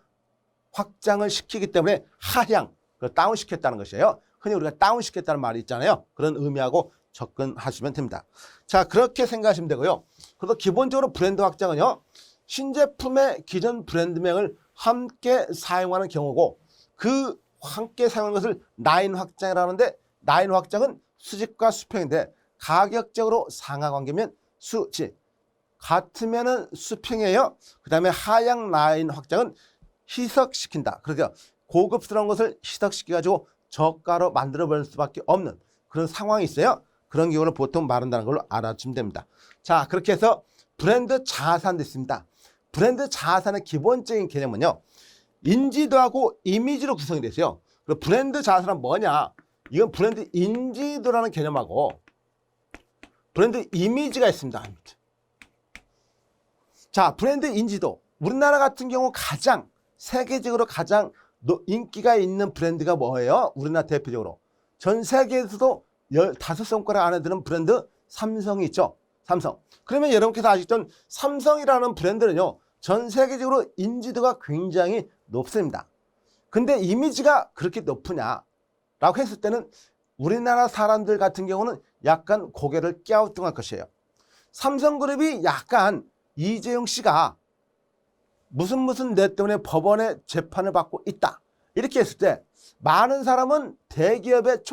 확장을 시키기 때문에 하향, 다운시켰다는 것이에요. 흔히 우리가 다운시켰다는 말이 있잖아요. 그런 의미하고 접근하시면 됩니다. 자, 그렇게 생각하시면 되고요. 그래서 기본적으로 브랜드 확장은요. 신제품의 기존 브랜드명을 함께 사용하는 경우고 그 함께 사용하는 것을 라인 확장이라는데 라인 확장은 수직과 수평인데 가격적으로 상하관계면 수직, 같으면은 수평이에요. 그 다음에 하향 라인 확장은 희석시킨다. 그러니까 고급스러운 것을 희석시켜가지고 저가로 만들어버릴 수밖에 없는 그런 상황이 있어요. 그런 경우를 보통 말한다는 걸로 알아주시면 됩니다. 자, 그렇게 해서 브랜드 자산도 있습니다. 브랜드 자산의 기본적인 개념은요, 인지도하고 이미지로 구성이 되세요. 그리고 브랜드 자산은 뭐냐? 이건 브랜드 인지도라는 개념하고 브랜드 이미지가 있습니다. 자, 브랜드 인지도. 우리나라 같은 경우 가장 세계적으로 가장 인기가 있는 브랜드가 뭐예요? 우리나라 대표적으로 전 세계에서도 15손가락 안에 드는 브랜드 삼성이 있죠. 삼성. 그러면 여러분께서 아시던 삼성이라는 브랜드는요, 전 세계적으로 인지도가 굉장히 높습니다. 근데 이미지가 그렇게 높으냐라고 했을 때는 우리나라 사람들 같은 경우는 약간 고개를 갸우뚱할 것이에요. 삼성그룹이 약간 이재용 씨가 무슨 내 때문에 법원에 재판을 받고 있다, 이렇게 했을 때 많은 사람은 대기업의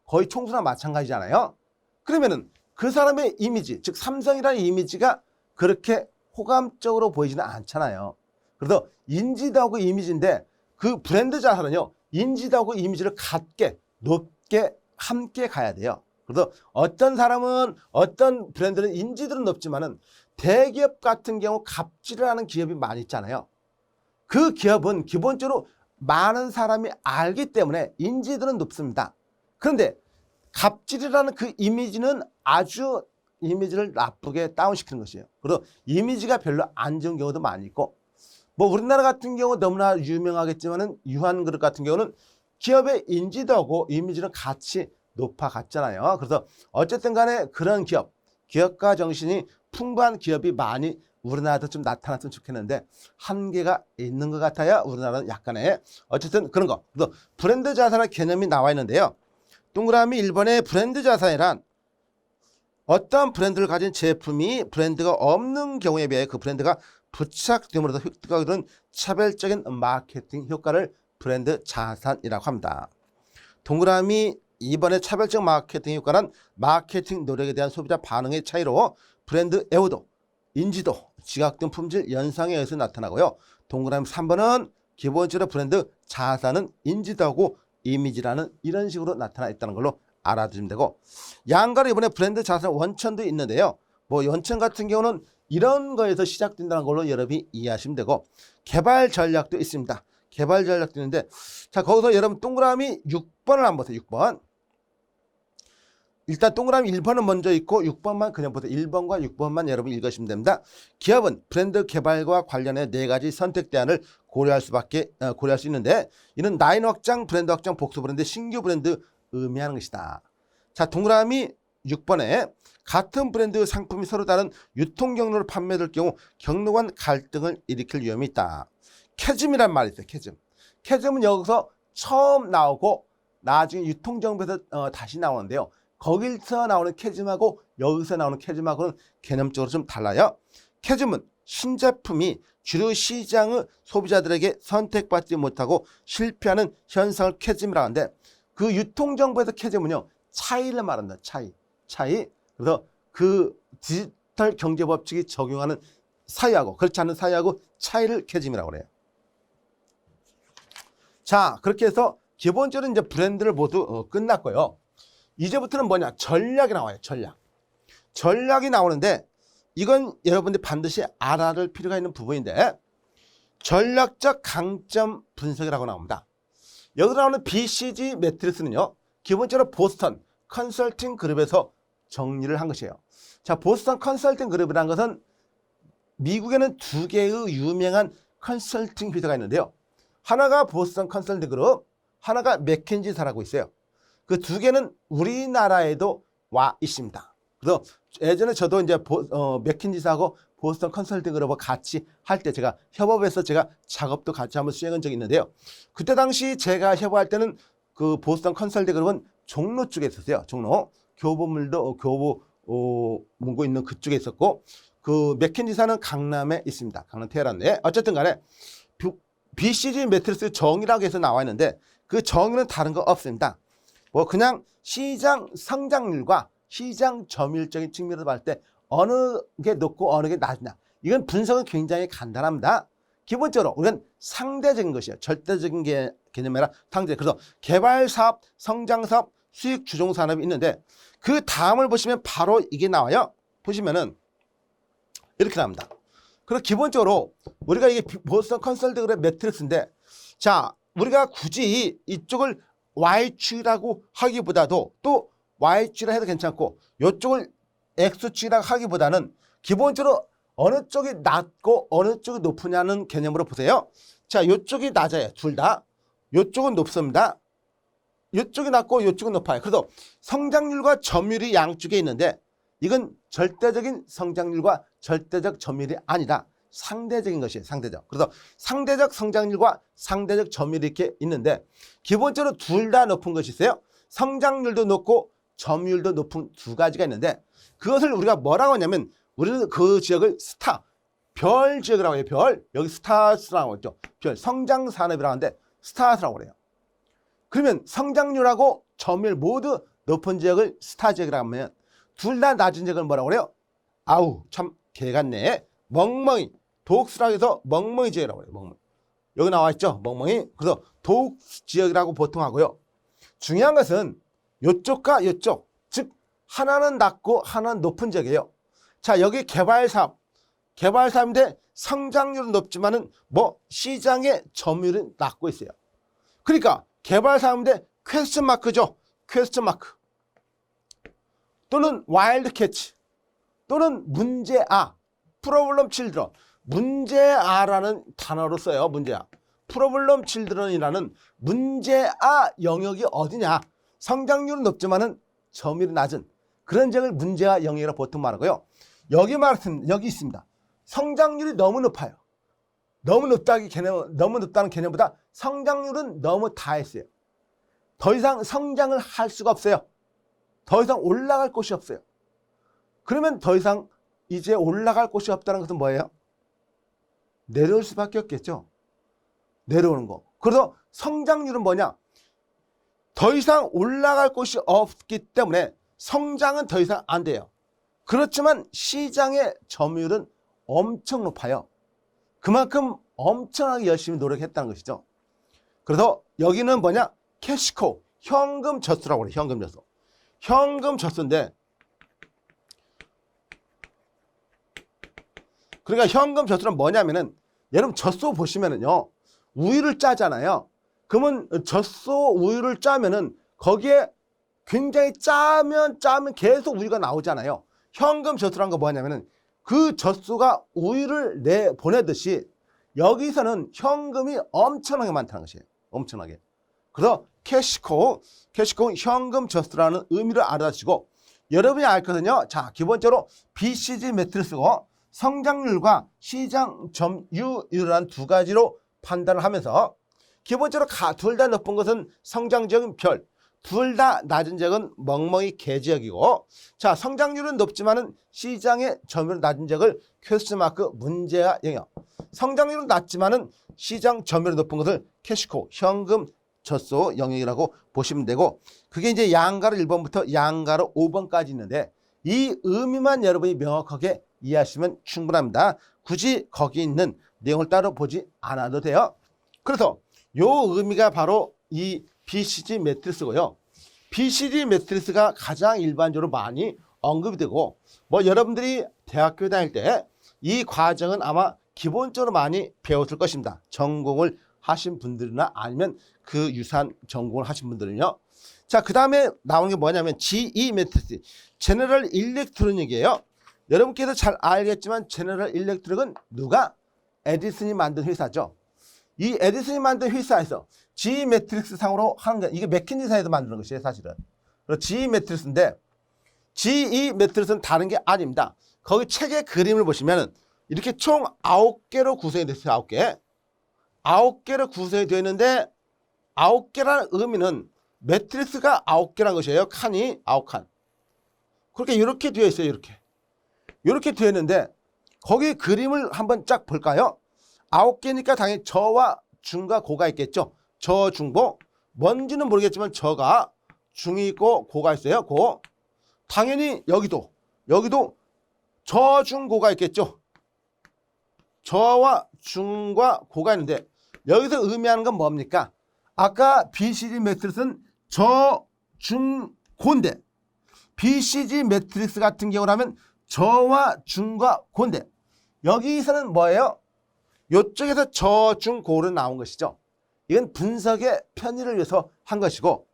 거의 총수나 마찬가지잖아요. 그러면은 그 사람의 이미지, 즉 삼성이라는 이미지가 그렇게 호감적으로 보이지는 않잖아요. 그래서 인지도하고 이미지인데 그 브랜드 자산은요, 인지도하고 이미지를 같게 높게 함께 가야 돼요. 그래서 어떤 사람은 어떤 브랜드는 인지도는 높지만은 대기업 같은 경우 갑질을 하는 기업이 많이 있잖아요. 그 기업은 기본적으로 많은 사람이 알기 때문에 인지도는 높습니다. 그런데 갑질이라는 그 이미지는 아주 이미지를 나쁘게 다운시키는 것이에요. 그래서 이미지가 별로 안 좋은 경우도 많이 있고, 뭐 우리나라 같은 경우 너무나 유명하겠지만은 유한그룹 같은 경우는 기업의 인지도하고 이미지는 같이 높아갔잖아요. 그래서 어쨌든 간에 그런 기업가 정신이 풍부한 기업이 많이 우리나라도 좀 나타났으면 좋겠는데 한계가 있는 것 같아요. 우리나라는 약간의 어쨌든 그런 거. 그래서 브랜드 자산의 개념이 나와 있는데요. 동그라미 1번의 브랜드 자산이란 어떤 브랜드를 가진 제품이 브랜드가 없는 경우에 비해 그 브랜드가 부착됨으로써 획득하게 되는 차별적인 마케팅 효과를 브랜드 자산이라고 합니다. 동그라미 2번의 차별적 마케팅 효과는 마케팅 노력에 대한 소비자 반응의 차이로 브랜드 애호도, 인지도, 지각 등 품질 연상에 의해서 나타나고요. 동그라미 3번은 기본적으로 브랜드 자산은 인지도하고 이미지라는 이런 식으로 나타나 있다는 걸로 알아두시면 되고, 양가로 이번에 브랜드 자산 원천도 있는데요. 뭐 원천 같은 경우는 이런 거에서 시작된다는 걸로 여러분이 이해하시면 되고, 개발 전략도 있습니다. 개발 전략도 있는데, 자, 거기서 여러분 동그라미 6번을 한번 보세요. 6번. 일단 동그라미 1번은 먼저 있고 6번만 그냥 보세요. 1번과 6번만 여러분 읽으시면 됩니다. 기업은 브랜드 개발과 관련해 4가지 선택 대안을 고려할 수 있는데, 이는 라인 확장, 브랜드 확장, 복수 브랜드, 신규 브랜드 의미하는 것이다. 자, 동그라미 6번에 같은 브랜드 상품이 서로 다른 유통 경로를 판매될 경우 경로 간 갈등을 일으킬 위험이 있다. 캐즘이란 말이 있어요. 캐즘은 여기서 처음 나오고 나중에 유통정보에서 다시 나오는데요. 거기서 나오는 캐즘하고 여기서 나오는 캐즘하고는 개념적으로 좀 달라요. 캐즘은 신제품이 주류 시장의 소비자들에게 선택받지 못하고 실패하는 현상을 캐즘이라고 하는데, 그 유통정보에서 캐즘은요, 차이를 말한다. 차이. 그래서 그 디지털 경제법칙이 적용하는 사이하고 그렇지 않은 사이하고 차이를 캐즘이라고 그래요. 자, 그렇게 해서 기본적으로 이제 브랜드를 모두 끝났고요. 이제부터는 뭐냐? 전략이 나와요. 전략이 나오는데, 이건 여러분들이 반드시 알아둘 필요가 있는 부분인데, 전략적 강점 분석이라고 나옵니다. 여기 나오는 BCG 매트리스는요, 기본적으로 보스턴 컨설팅 그룹에서 정리를 한 것이에요. 자, 보스턴 컨설팅 그룹이라는 것은 미국에는 2개의 유명한 컨설팅 회사가 있는데요. 하나가 보스턴 컨설팅 그룹, 하나가 맥킨지사라고 있어요. 그 2개는 우리나라에도 와 있습니다. 그래서 예전에 저도 이제 맥킨지사하고 보스턴 컨설팅 그룹과 같이 할 때 제가 협업해서 제가 작업도 같이 한번 수행한 적이 있는데요. 그때 당시 제가 협업할 때는 그 보스턴 컨설팅 그룹은 종로 쪽에 있었어요. 종로. 교보물도 문고 있는 그쪽에 있었고, 그 맥킨지사는 강남에 있습니다. 강남 테헤란에. 어쨌든 간에 BCG 매트리스 정의라고 해서 나와 있는데, 그 정의는 다른 거 없습니다. 뭐 그냥 시장 성장률과 시장 점유율적인 측면에서 봤을 때 어느 게 높고 어느 게 낮냐, 이건 분석은 굉장히 간단합니다. 기본적으로 우리는 상대적인 것이에요. 절대적인 개념이 아니라 상대. 그래서 개발사업, 성장사업, 수익 주종산업이 있는데 그 다음을 보시면 바로 이게 나와요. 보시면은 이렇게 나옵니다. 그래서 기본적으로 우리가 이게 보스턴 컨설팅의 매트릭스인데, 자, 우리가 굳이 이쪽을 Y축이라고 하기보다도 또 Y축이라 해도 괜찮고 이쪽을 X축이라고 하기보다는 기본적으로 어느 쪽이 낮고 어느 쪽이 높으냐는 개념으로 보세요. 자, 이쪽이 낮아요. 둘 다. 이쪽은 높습니다. 이쪽이 낮고 이쪽은 높아요. 그래서 성장률과 점유율이 양쪽에 있는데 이건 절대적인 성장률과 절대적 점유율이 아니라 상대적인 것이에요. 상대적. 그래서 상대적 성장률과 상대적 점유율이 이렇게 있는데 기본적으로 둘 다 높은 것이 있어요. 성장률도 높고 점유율도 높은 두 가지가 있는데 그것을 우리가 뭐라고 하냐면 우리는 그 지역을 스타, 별 지역이라고 해요. 별. 여기 스타스라고 했죠. 별. 성장산업이라고 하는데 스타스라고 그래요. 그러면 성장률하고 점유율 모두 높은 지역을 스타 지역이라고 하면 둘 다 낮은 지역을 뭐라고 그래요? 아우, 참 개같네. 멍멍이. 독수라고 해서 멍멍이 지역이라고 그래요. 멍멍이. 여기 나와 있죠? 멍멍이. 그래서 독 지역이라고 보통 하고요. 중요한 것은 이쪽과 이쪽. 즉 하나는 낮고 하나는 높은 지역이에요. 자, 여기 개발사업. 개발사업인데 성장률은 높지만은 뭐 시장의 점유율은 낮고 있어요. 그러니까 개발사업인데 퀘스천 마크죠. 퀘스천 마크. 또는 와일드 캐치. 또는 문제아. 프로블럼 칠드런. 문제아라는 단어로 써요. 문제아. 프로블럼 칠드런이라는 문제아 영역이 어디냐. 성장률은 높지만은 점유율이 낮은 그런 지역을 문제아 영역이라고 보통 말하고요. 여기 말씀 여기 있습니다. 성장률이 너무 높아요. 너무 높다는 개념보다 성장률은 너무 다했어요. 더 이상 성장을 할 수가 없어요. 더 이상 올라갈 곳이 없어요. 그러면 더 이상 이제 올라갈 곳이 없다는 것은 뭐예요? 내려올 수밖에 없겠죠. 내려오는 거. 그래서 성장률은 뭐냐? 더 이상 올라갈 곳이 없기 때문에 성장은 더 이상 안 돼요. 그렇지만 시장의 점유율은 엄청 높아요. 그만큼 엄청나게 열심히 노력했다는 것이죠. 그래서 여기는 뭐냐? 캐시코, 현금 젖수라고 그래요. 현금 젖수. 현금 젖수인데 그러니까 현금 젖수는 뭐냐면은 여러분 젖소 보시면은요. 우유를 짜잖아요. 그러면 젖소 우유를 짜면은 거기에 굉장히 짜면 계속 우유가 나오잖아요. 현금 젖소란 거 뭐냐면은 그 젖소가 우유를 보내듯이 여기서는 현금이 엄청나게 많다는 것이에요. 엄청나게. 그래서 캐시코 현금 젖소라는 의미를 알아주시고 여러분이 알 거거든요. 자, 기본적으로 BCG 매트리스고 성장률과 시장 점유율이라는 두 가지로 판단을 하면서 기본적으로 둘 다 높은 것은 성장지역은 별, 둘 다 낮은 지역은 멍멍이 개지역이고, 자, 성장률은 높지만은 시장의 점유율 낮은 지역을 퀘스천 마크 문제아 영역. 성장률은 낮지만은 시장 점유율이 높은 것을 캐시코 현금 젖소 영역이라고 보시면 되고, 그게 이제 양가로 1번부터 양가로 5번까지 있는데 이 의미만 여러분이 명확하게 이해하시면 충분합니다. 굳이 거기 있는 내용을 따로 보지 않아도 돼요. 그래서 요 의미가 바로 이 BCG 매트리스고요. BCG 매트리스가 가장 일반적으로 많이 언급이 되고 뭐 여러분들이 대학교 다닐 때 이 과정은 아마 기본적으로 많이 배웠을 것입니다. 전공을 하신 분들이나 아니면 그 유사한 전공을 하신 분들은요. 자, 그 다음에 나오는 게 뭐냐면 GE 매트리스, 제너럴 일렉트로닉이에요. 여러분께서 잘 알겠지만 제너럴 일렉트릭은 누가? 에디슨이 만든 회사죠. 이 에디슨이 만든 회사에서 GE 매트릭스 상으로 하는 게 이게 맥킨지사에서 만드는 것이에요. 사실은. GE 매트릭스인데 GE 매트릭스는 다른 게 아닙니다. 거기 책의 그림을 보시면 이렇게 총 9개로 구성이 되어 있어요. 9개. 9개로 구성이 되어 있는데 9개라는 의미는 매트릭스가 9개라는 것이에요. 칸이 9칸. 그렇게 이렇게 되어 있어요. 이렇게 되어 있는데 거기 그림을 한번 쫙 볼까요? 9개니까 당연히 저와 중과 고가 있겠죠. 저, 중보. 뭔지는 모르겠지만 저가 중이 있고 고가 있어요. 고. 당연히 여기도 저, 중, 고가 있겠죠. 저와 중과 고가 있는데 여기서 의미하는 건 뭡니까? 아까 BCG 매트리스는 저, 중, 고인데 BCG 매트리스 같은 경우라면 저와 중과 고인데 여기서는 뭐예요? 이쪽에서 저, 중, 고로 나온 것이죠. 이건 분석의 편의를 위해서 한 것이고,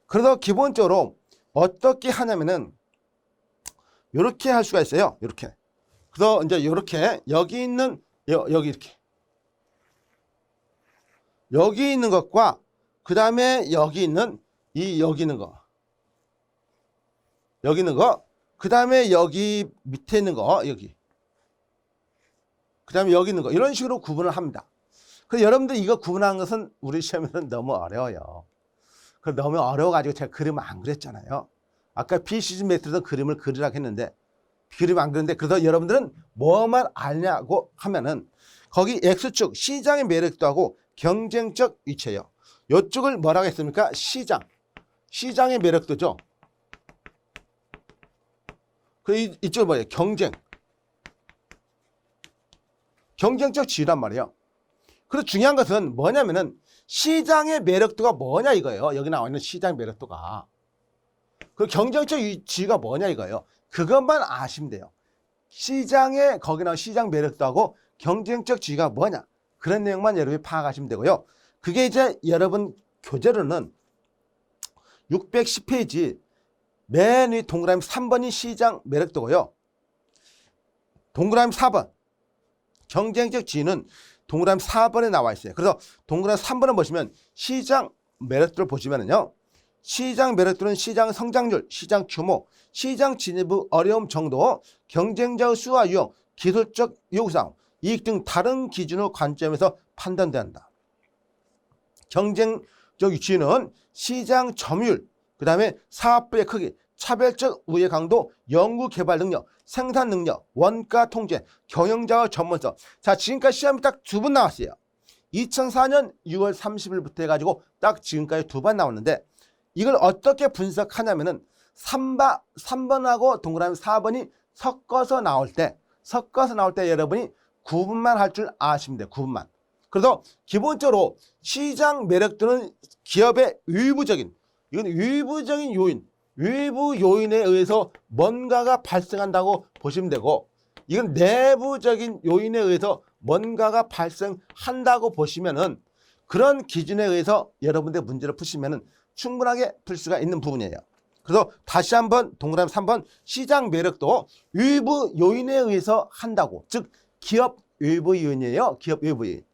그래서 기본적으로 어떻게 하냐면은 이렇게 할 수가 있어요. 이렇게. 그래서 이제 이렇게 여기 있는 여기 이렇게 여기 있는 것과 그 다음에 여기 있는 여기 있는 거 그 다음에 여기 밑에 있는 거 여기 그 다음에 여기 있는 거 이런 식으로 구분을 합니다. 그래서 여러분들 이거 구분하는 것은 우리 시험에는 너무 어려워요. 그래서 너무 어려워가지고 제가 그림을 안 그렸잖아요. 아까 BCG 매트리스 그림을 그리라고 했는데 그림 안 그렸는데, 그래서 여러분들은 뭐만 알냐고 하면은 거기 X축 시장의 매력도 하고 경쟁적 위치예요. 이쪽을 뭐라고 했습니까? 시장의 매력도죠. 그 이쪽은 뭐예요? 경쟁적 지위란 말이에요. 그래서 중요한 것은 뭐냐면은 시장의 매력도가 뭐냐 이거예요. 여기 나와 있는 시장의 매력도가. 그 경쟁적 지위가 뭐냐 이거예요. 그것만 아시면 돼요. 시장에 거기 나온 시장 매력도하고 경쟁적 지위가 뭐냐, 그런 내용만 여러분이 파악하시면 되고요. 그게 이제 여러분 교재로는 610페이지 맨 위 동그라미 3번이 시장 매력도고요. 동그라미 4번 경쟁적 지위는 동그라미 4번에 나와 있어요. 그래서 동그라미 3번을 보시면 시장 매력도를 보시면은요, 시장 매력도는 시장 성장률, 시장 규모, 시장 진입의 어려움 정도, 경쟁자의 수와 유형, 기술적 요구사항, 이익 등 다른 기준의 관점에서 판단된다. 경쟁적 위치는 시장 점유율, 그 다음에 사업부의 크기, 차별적 우회 강도, 연구 개발 능력, 생산 능력, 원가 통제, 경영자의 전문성. 자, 지금까지 시험이 딱 2번 나왔어요. 2004년 6월 30일부터 해가지고 딱 지금까지 2번 나왔는데, 이걸 어떻게 분석하냐면은 3번하고 동그라미 4번이 섞어서 나올 때 여러분이 구분만 할 줄 아시면 돼요. 구분만. 그래서 기본적으로 시장 매력도는 기업의 외부적인 요인, 외부 요인에 의해서 뭔가가 발생한다고 보시면 되고, 이건 내부적인 요인에 의해서 뭔가가 발생한다고 보시면은 그런 기준에 의해서 여러분들 문제를 푸시면은 충분하게 풀 수가 있는 부분이에요. 그래서 다시 한번 동그라미 3번 시장 매력도 외부 요인에 의해서 한다고, 즉 기업 외부 요인이에요. 기업 외부 요인.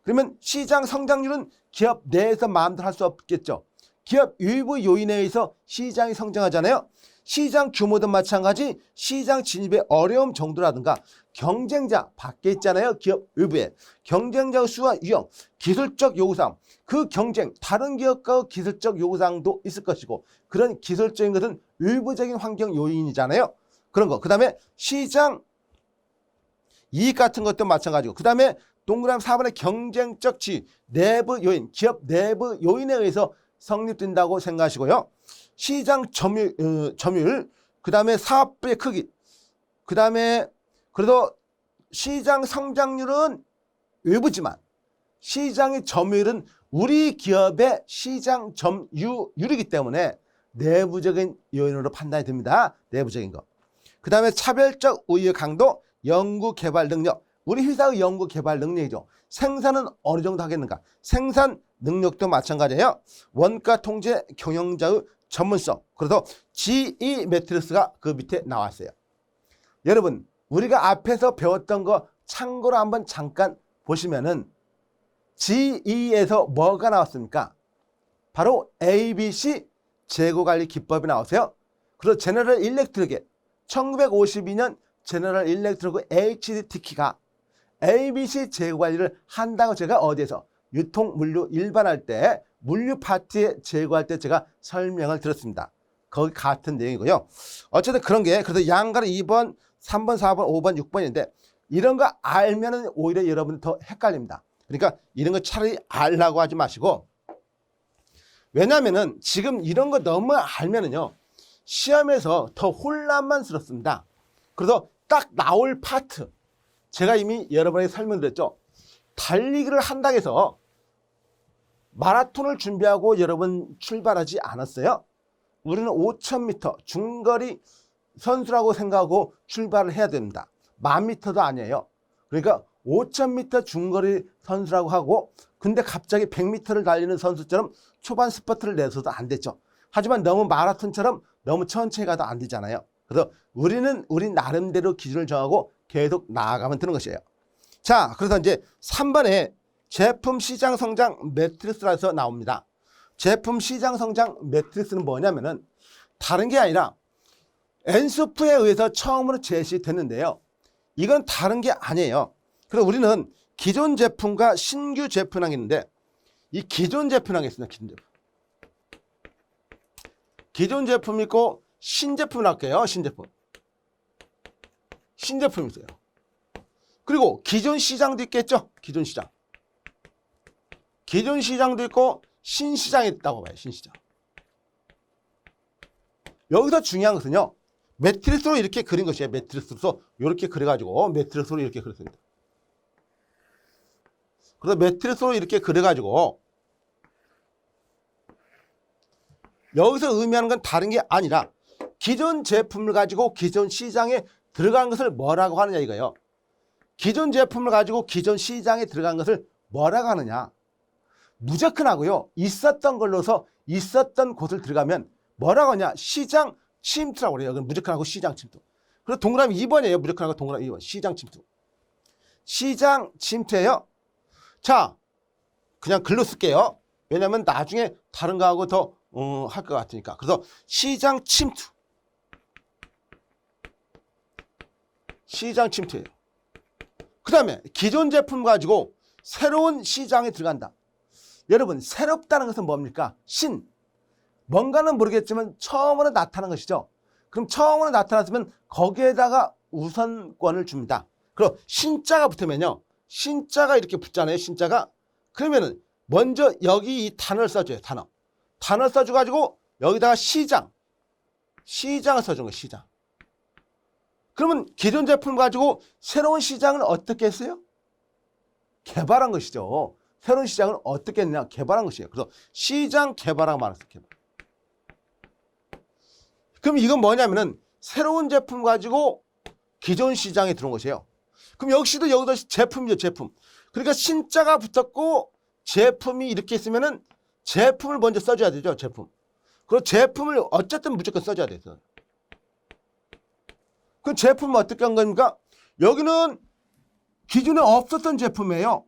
그러면 시장 성장률은 기업 내에서 마음대로 할 수 없겠죠. 기업 외부 요인에 의해서 시장이 성장하잖아요. 시장 규모도 마찬가지, 시장 진입의 어려움 정도라든가 경쟁자 밖에 있잖아요. 기업 외부에 경쟁자의 수와 유형, 기술적 요구사항, 그 경쟁 다른 기업과 기술적 요구사항도 있을 것이고, 그런 기술적인 것은 외부적인 환경 요인이잖아요. 그런 거. 그 다음에 시장 이익 같은 것도 마찬가지고, 그 다음에 동그라미 4번의 경쟁적 지위, 내부 요인, 기업 내부 요인에 의해서 성립된다고 생각하시고요. 시장 점유율, 그 다음에 사업부의 크기, 그 다음에 그래도 시장 성장률은 외부지만 시장의 점유율은 우리 기업의 시장 점유율이기 때문에 내부적인 요인으로 판단이 됩니다. 내부적인 거. 그 다음에 차별적 우위의 강도, 연구 개발 능력. 우리 회사의 연구 개발 능력이죠. 생산은 어느 정도 하겠는가? 생산 능력도 마찬가지예요. 원가 통제, 경영자의 전문성. 그래서 GE 매트리스가 그 밑에 나왔어요. 여러분, 우리가 앞에서 배웠던 거 참고로 한번 잠깐 보시면은 GE에서 뭐가 나왔습니까? 바로 ABC 재고관리 기법이 나오세요. 그래서 제너럴 일렉트릭의 1952년 제너럴 일렉트릭 HDT키가 ABC 재고관리를 한다고 제가 어디에서 유통 물류 일반할 때 물류 파트에 제고할 때 제가 설명을 드렸습니다. 거기 같은 내용이고요. 어쨌든 그런 게, 그래서 양가로 2번, 3번, 4번, 5번, 6번인데 이런 거 알면은 오히려 여러분 더 헷갈립니다. 그러니까 이런 거 차라리 알라고 하지 마시고, 왜냐면은 지금 이런 거 너무 알면은요 시험에서 더 혼란만스럽습니다. 그래서 딱 나올 파트, 제가 이미 여러분에게 설명드렸죠. 달리기를 한다고 해서 마라톤을 준비하고 여러분 출발하지 않았어요. 우리는 5000m 중거리 선수라고 생각하고 출발을 해야 됩니다. 1000m도 아니에요. 그러니까 5000m 중거리 선수라고 하고 근데 갑자기 100m를 달리는 선수처럼 초반 스퍼트를 내서도 안 됐죠. 하지만 너무 마라톤처럼 너무 천천히 가도 안 되잖아요. 그래서 우리는 우리 나름대로 기준을 정하고 계속 나아가면 되는 것이에요. 자, 그래서 이제 3번에 제품 시장 성장 매트리스라서 나옵니다. 제품 시장 성장 매트리스는 뭐냐면은 다른 게 아니라 엔소프에 의해서 처음으로 제시됐는데요. 이건 다른 게 아니에요. 그래서 우리는 기존 제품과 신규 제품이 있는데 이 기존 제품이 있습니다. 기존 제품. 기존 제품 있고 신제품 할게요. 신제품. 신제품이 있어요. 그리고 기존 시장도 있겠죠. 기존 시장. 기존 시장도 있고 신시장이 있다고 봐요. 신시장. 여기서 중요한 것은요. 매트리스로 이렇게 그린 것이에요. 매트리스로 이렇게 그려가지고 매트리스로 이렇게 그렸습니다. 그래서 매트리스로 이렇게 그려가지고 여기서 의미하는 건 다른 게 아니라 기존 제품을 가지고 기존 시장에 들어간 것을 뭐라고 하느냐 이거예요. 기존 제품을 가지고 기존 시장에 들어간 것을 뭐라고 하느냐. 무조건 하고요. 있었던 걸로서 있었던 곳을 들어가면 뭐라고 하냐. 시장 침투라고 그래요. 여기는 무조건 하고 시장 침투. 그리고 동그라미 2번이에요. 무조건 하고 동그라미 2번. 시장 침투. 시장 침투예요. 자, 그냥 글로 쓸게요. 왜냐하면 나중에 다른 거하고 더 할 것 같으니까. 그래서 시장 침투. 시장 침투예요. 그 다음에 기존 제품 가지고 새로운 시장에 들어간다. 여러분 새롭다는 것은 뭡니까? 신. 뭔가는 모르겠지만 처음으로 나타난 것이죠. 그럼 처음으로 나타났으면 거기에다가 우선권을 줍니다. 그럼 신자가 붙으면요. 신자가 이렇게 붙잖아요. 신자가. 그러면은 먼저 여기 이 단어를 써줘요. 단어. 단어 써줘가지고 여기다가 시장. 시장을 써준 거예요. 시장. 그러면 기존 제품 가지고 새로운 시장을 어떻게 했어요? 개발한 것이죠. 새로운 시장을 어떻게 했느냐? 개발한 것이에요. 그래서 시장 개발하고 말았어요. 개발. 그럼 이건 뭐냐면은 새로운 제품 가지고 기존 시장에 들어온 것이에요. 그럼 역시도 여기도 제품이죠. 제품. 그러니까 신자가 붙었고 제품이 이렇게 있으면은 제품을 먼저 써줘야 되죠. 제품. 그리고 제품을 어쨌든 무조건 써줘야 돼요. 그 제품은 어떻게 한 겁니까? 여기는 기존에 없었던 제품이에요.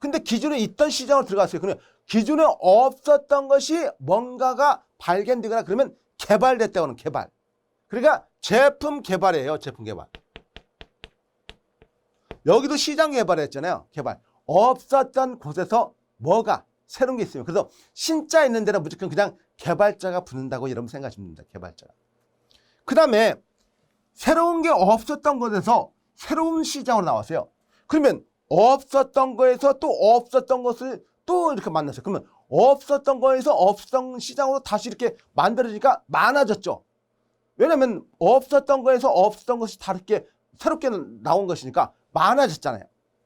근데 기존에 있던 시장으로 들어갔어요. 그러면 기존에 없었던 것이 뭔가가 발견되거나 그러면 개발됐다고 하는 개발. 그러니까 제품 개발이에요. 제품 개발. 여기도 시장 개발했잖아요. 개발. 없었던 곳에서 뭐가 새로운 게 있으면. 그래서 신자 있는 데는 무조건 그냥 개발자가 붙는다고 여러분 생각하시면 됩니다. 개발자가. 그 다음에 새로운 게 없었던 곳에서 새로운 시장으로 나왔어요. 그러면 없었던 거에서 또 없었던 것을 또 이렇게 만났어요. 그러면 없었던 거에서 없었던 시장으로 다시 이렇게 만들어지니까 많아졌죠. 왜냐하면 없었던 거에서 없었던 것이 다르게 새롭게 나온 것이니까 많아졌잖아요.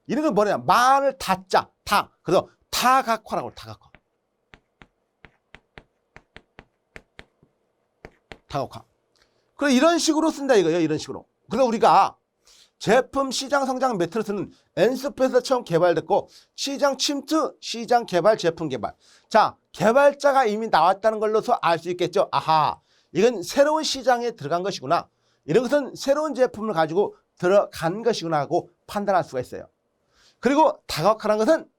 이런 건 뭐냐? 만을 다자, 다. 그래서 다각화라고 해요. 다각화. 다각화. 그래서 이런 식으로 쓴다 이거예요. 이런 식으로. 그래서 우리가 제품 시장 성장 매트리스는 엔소프에서 처음 개발됐고 시장 침투, 시장 개발, 제품 개발. 자, 개발자가 이미 나왔다는 걸로서 알 수 있겠죠. 아하, 이건 새로운 시장에 들어간 것이구나. 이런 것은 새로운 제품을 가지고 들어간 것이구나 하고 판단할 수가 있어요. 그리고 다각화라는 것은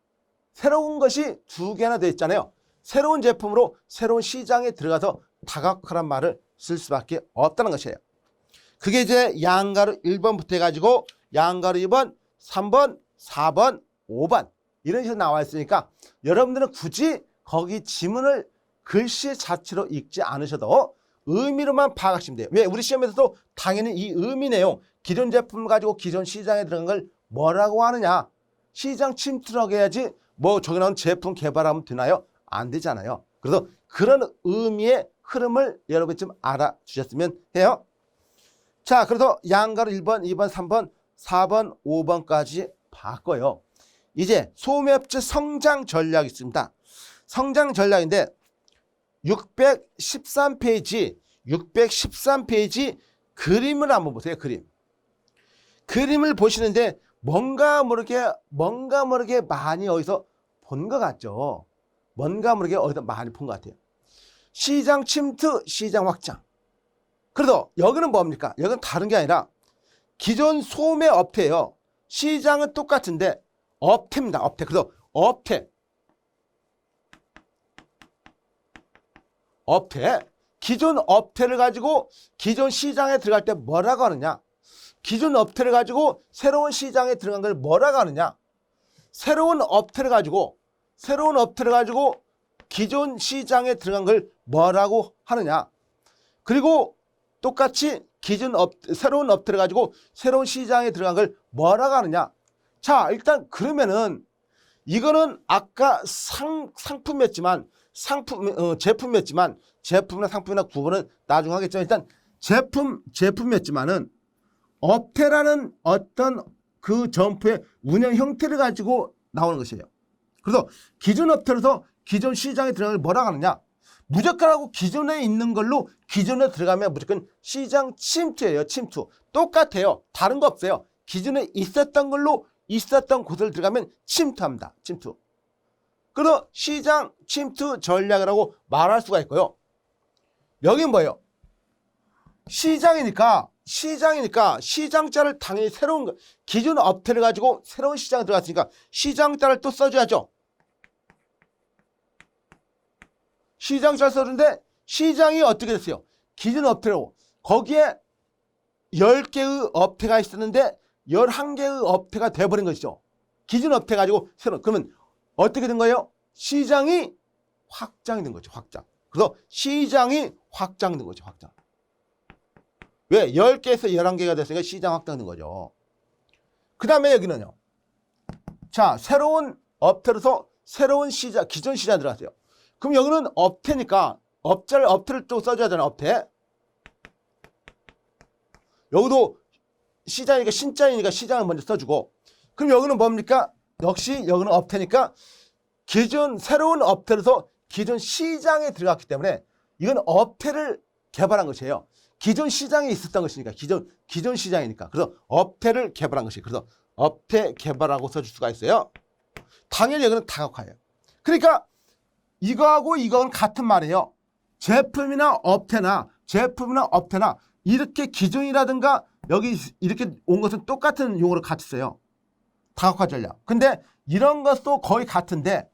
새로운 것이 두 개나 되어 있잖아요. 새로운 제품으로 새로운 시장에 들어가서 다각화란 말을 쓸 수밖에 없다는 것이에요. 그게 이제 양가로 1번부터 해가지고 양가로 2번, 3번, 4번, 5번 이런 식으로 나와 있으니까 여러분들은 굳이 거기 지문을 글씨 자체로 읽지 않으셔도 의미로만 파악하시면 돼요. 왜? 우리 시험에서도 당연히 이 의미 내용, 기존 제품을 가지고 기존 시장에 들어간 걸 뭐라고 하느냐. 시장 침투라고 해야지 뭐 저기 나온 제품 개발하면 되나요? 안 되잖아요. 그래서 그런 의미의 흐름을 여러분이 좀 알아주셨으면 해요. 자, 그래서 양가로 1번, 2번, 3번 4번, 5번까지 바꿔요. 이제 소매업체 성장 전략이 있습니다. 성장 전략인데 613페이지 그림을 한번 보세요. 그림을 보시는데 뭔가 모르게 많이 어디서 본 것 같죠. 뭔가 모르게 어디서 많이 본 것 같아요. 시장 침투, 시장 확장. 그래도 여기는 뭡니까? 여기는 다른 게 아니라 기존 소매 업태예요. 시장은 똑같은데 업태입니다. 업태. 그래서 업태. 기존 업태를 가지고 기존 시장에 들어갈 때 뭐라고 하느냐? 기존 업태를 가지고 새로운 시장에 들어간 걸 뭐라고 하느냐? 새로운 업태를 가지고 기존 시장에 들어간 걸 뭐라고 하느냐? 그리고 똑같이 새로운 업태를 가지고 새로운 시장에 들어간 걸 뭐라고 하느냐? 자, 일단 그러면은 이거는 아까 제품이나 상품이나 구분은 나중에 하겠지만 일단 제품이었지만은 업태라는 어떤 그 점포의 운영 형태를 가지고 나오는 것이에요. 그래서 기존 업태로서 기존 시장에 들어가는 걸 뭐라고 하느냐? 무조건 하고 기존에 있는 걸로 기존에 들어가면 무조건 시장 침투예요. 침투. 똑같아요. 다른 거 없어요. 기존에 있었던 걸로 있었던 곳을 들어가면 침투합니다. 침투. 그래서 시장 침투 전략을 하고 말할 수가 있고요. 여긴 뭐예요? 시장이니까 시장자를 당연히 새로운 거, 기존 업태를 가지고 새로운 시장에 들어갔으니까 시장자를 또 써줘야죠. 시장자를 써주는데 시장이 어떻게 됐어요? 기존 업태로 거기에 10개의 업태가 있었는데 11개의 업태가 돼버린 것이죠. 기존 업태 가지고 새로운. 그러면 어떻게 된 거예요? 시장이 확장이 된 거죠. 확장. 그래서 시장이 확장된 거죠. 확장. 왜? 10개에서 11개가 됐으니까 시장 확장된 거죠. 그 다음에 여기는요. 자, 새로운 업태로서 새로운 시장, 기존 시장 들어갔어요. 그럼 여기는 업태니까 업태를 또 써줘야 되나, 업태. 여기도 시장이니까 신자이니까 시장을 먼저 써주고. 그럼 여기는 뭡니까? 역시 여기는 업태니까 새로운 업태로서 기존 시장에 들어갔기 때문에 이건 업태를 개발한 것이에요. 기존 시장에 있었던 것이니까 기존 시장이니까. 그래서 업태를 개발한 것이에요. 그래서 업태 개발하고 써줄 수가 있어요. 당연히 여기는 다각화예요. 그러니까 이거하고 이건 같은 말이에요. 제품이나 업태나 이렇게 기존이라든가 여기 이렇게 온 것은 똑같은 용어로 같이 써요. 다각화 전략. 근데 이런 것도 거의 같은데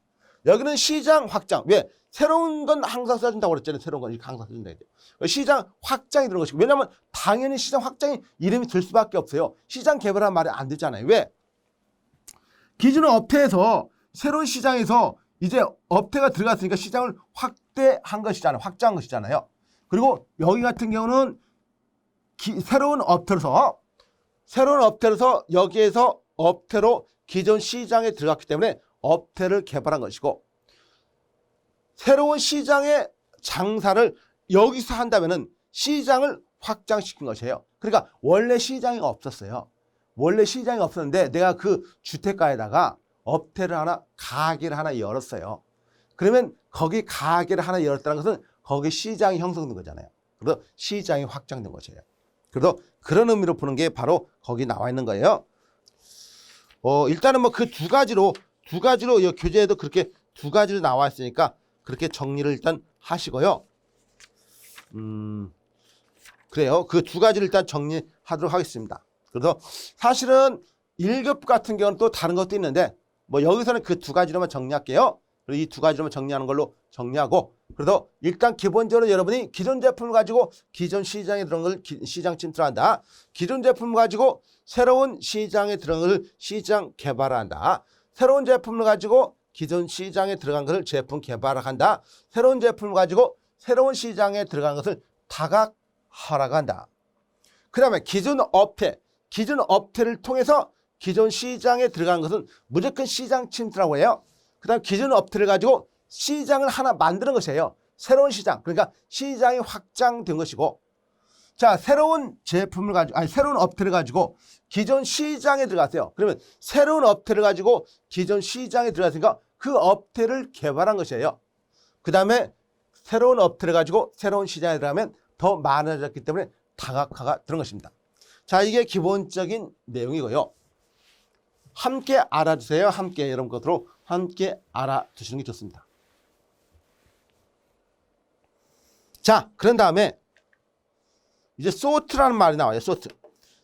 여기는 시장 확장. 왜? 새로운 건 항상 써준다고 그랬잖아요. 새로운 건 이렇게 항상 써준다고 했죠. 시장 확장이 들어간 것이고. 왜냐하면 당연히 시장 확장이 이름이 들 수밖에 없어요. 시장 개발한 말이 안 되잖아요. 왜? 기존 업태에서 새로운 시장에서 이제 업태가 들어갔으니까 시장을 확대한 것이잖아요. 확장한 것이잖아요. 그리고 여기 같은 경우는 새로운 업태로서 여기에서 업태로 기존 시장에 들어갔기 때문에 업태를 개발한 것이고 새로운 시장의 장사를 여기서 한다면은 시장을 확장시킨 것이에요. 그러니까 원래 시장이 없었어요. 원래 시장이 없었는데 내가 그 주택가에다가 업태를 가게를 하나 열었어요. 그러면 거기 가게를 하나 열었다는 것은 거기 시장이 형성된 거잖아요. 그래서 시장이 확장된 것이에요. 그래서 그런 의미로 보는 게 바로 거기 나와 있는 거예요. 일단은 뭐 그 두 가지로 이 교재에도 그렇게 두 가지로 나와 있으니까 그렇게 정리를 일단 하시고요. 그래요. 그 두 가지를 일단 정리하도록 하겠습니다. 그래서 사실은 1급 같은 경우는 또 다른 것도 있는데 뭐 여기서는 그 두 가지로만 정리할게요. 그리고 이 두 가지로만 정리하는 걸로 정리하고 그래서 일단 기본적으로 여러분이 기존 제품을 가지고 기존 시장에 들어간 걸 시장 침투를 한다. 기존 제품을 가지고 새로운 시장에 들어간 걸 시장 개발을 한다. 새로운 제품을 가지고 기존 시장에 들어간 것을 제품 개발을 한다. 새로운 제품을 가지고 새로운 시장에 들어간 것을 다각화라고 한다. 그 다음에 기존 업태를 통해서 기존 시장에 들어간 것은 무조건 시장 침투라고 해요. 그 다음에 기존 업태를 가지고 시장을 하나 만드는 것이에요. 새로운 시장. 그러니까 시장이 확장된 것이고 자, 새로운 제품을 가지고, 아니, 새로운 업태를 가지고 기존 시장에 들어갔어요. 그러면 새로운 업태를 가지고 기존 시장에 들어갔으니까 그 업태를 개발한 것이에요. 그 다음에 새로운 업태를 가지고 새로운 시장에 들어가면 더 많아졌기 때문에 다각화가 들은 것입니다. 자, 이게 기본적인 내용이고요. 함께 알아주세요. 함께 여러분 것으로 함께 알아두시는 게 좋습니다. 자, 그런 다음에 이제 소트라는 말이 나와요. 소트.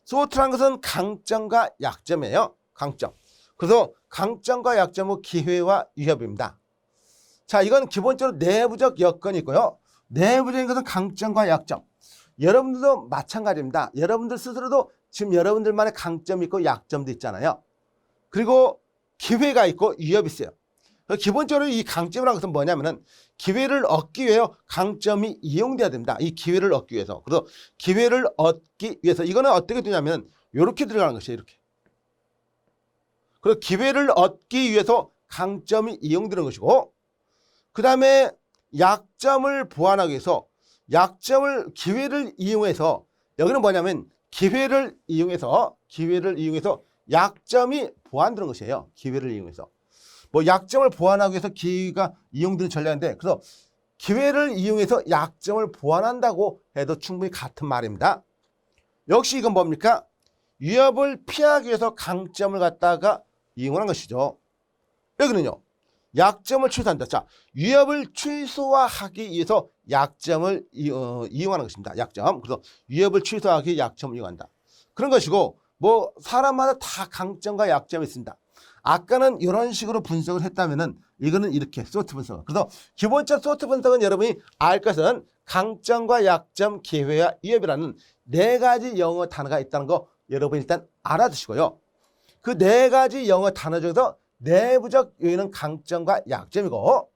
소트라는 것은 강점과 약점이에요. 강점. 그래서 강점과 약점은 기회와 위협입니다. 자, 이건 기본적으로 내부적 여건이 있고요. 내부적인 것은 강점과 약점. 여러분들도 마찬가지입니다. 여러분들 스스로도 지금 여러분들만의 강점이 있고 약점도 있잖아요. 그리고 기회가 있고 위협이 있어요. 기본적으로 이 강점이라는 것은 뭐냐면은 기회를 얻기 위해서 강점이 이용돼야 됩니다. 이 기회를 얻기 위해서. 그래서 기회를 얻기 위해서 이거는 어떻게 되냐면 이렇게 들어가는 것이에요. 이렇게. 그리고 기회를 얻기 위해서 강점이 이용되는 것이고, 그 다음에 약점을 보완하기 위해서 기회를 이용해서, 여기는 뭐냐면 기회를 이용해서 약점이 보완되는 것이에요. 기회를 이용해서. 뭐 약점을 보완하기 위해서 기회가 이용되는 전략인데, 그래서 기회를 이용해서 약점을 보완한다고 해도 충분히 같은 말입니다. 역시 이건 뭡니까? 위협을 피하기 위해서 강점을 갖다가 이용하는 것이죠. 여기는요, 약점을 취소한다. 자, 위협을 최소화하기 위해서 약점을 이용하는 것입니다. 약점. 그래서 위협을 취소하기 위해 약점을 이용한다. 그런 것이고, 뭐 사람마다 다 강점과 약점이 있습니다. 아까는 이런 식으로 분석을 했다면은 이거는 이렇게 소트 분석. 그래서 기본적 소트 분석은 여러분이 알 것은 강점과 약점, 기회와 위협이라는 네 가지 영어 단어가 있다는 거 여러분 일단 알아두시고요. 그 네 가지 영어 단어 중에서 내부적 요인은 강점과 약점이고,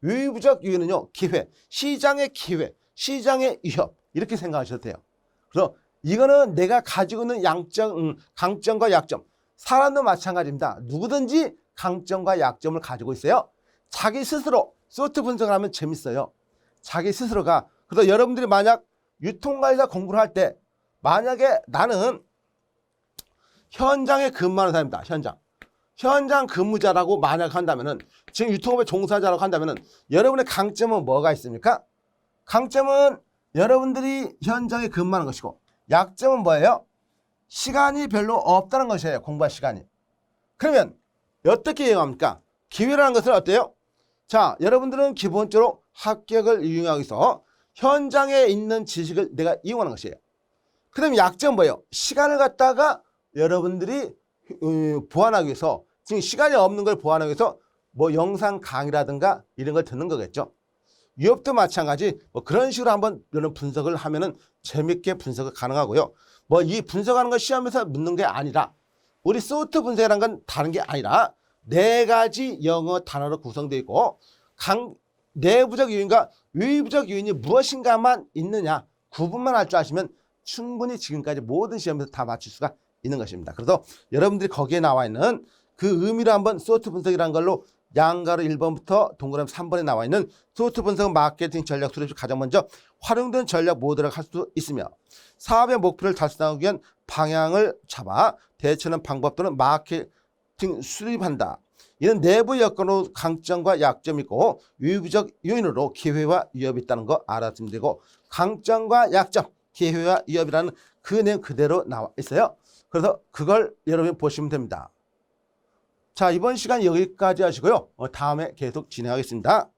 외부적 요인은요, 기회, 시장의 기회, 시장의 위협, 이렇게 생각하셔도 돼요. 그래서 이거는 내가 가지고 있는 강점과 약점, 사람도 마찬가지입니다. 누구든지 강점과 약점을 가지고 있어요. 자기 스스로 소트 분석을 하면 재밌어요. 자기 스스로가. 그래서 여러분들이 만약 유통가에서 공부를 할 때, 만약에 나는 현장에 근무하는 사람입니다. 현장 근무자라고 만약 한다면은, 지금 유통업에 종사자라고 한다면은 여러분의 강점은 뭐가 있습니까? 강점은 여러분들이 현장에 근무하는 것이고, 약점은 뭐예요? 시간이 별로 없다는 것이에요. 공부할 시간이. 그러면 어떻게 이용합니까? 기회라는 것은 어때요? 자, 여러분들은 기본적으로 합격을 이용하기 위해서 현장에 있는 지식을 내가 이용하는 것이에요. 그다음에 약점은 뭐예요? 시간을 갖다가 여러분들이 보완하기 위해서, 지금 시간이 없는 걸 보완하기 위해서 뭐 영상 강의라든가 이런 걸 듣는 거겠죠. 위협도 마찬가지. 뭐 그런 식으로 한번 이런 분석을 하면은 재밌게 분석이 가능하고요. 뭐 이 분석하는 걸 시험에서 묻는 게 아니라, 우리 소트 분석이라는 건 다른 게 아니라 네 가지 영어 단어로 구성되어 있고, 내부적 요인과 외부적 요인이 무엇인가만 있느냐 구분만 할 줄 아시면 충분히 지금까지 모든 시험에서 다 맞출 수가 있는 것입니다. 그래서 여러분들이 거기에 나와 있는 그 의미를 한번 소트 분석이라는 걸로 양가로 1번부터 동그라미 3번에 나와 있는 소트 분석은 마케팅 전략 수립 시 가장 먼저 활용된 전략 모델을 할 수 있으며, 사업의 목표를 달성하기 위한 방향을 잡아 대처하는 방법 또는 마케팅 수립한다. 이는 내부 여건으로 강점과 약점이 있고, 외부적 요인으로 기회와 위협이 있다는 거 알아두면 되고, 강점과 약점, 기회와 위협이라는 그 내용 그대로 나와 있어요. 그래서 그걸 여러분이 보시면 됩니다. 자, 이번 시간 여기까지 하시고요. 다음에 계속 진행하겠습니다.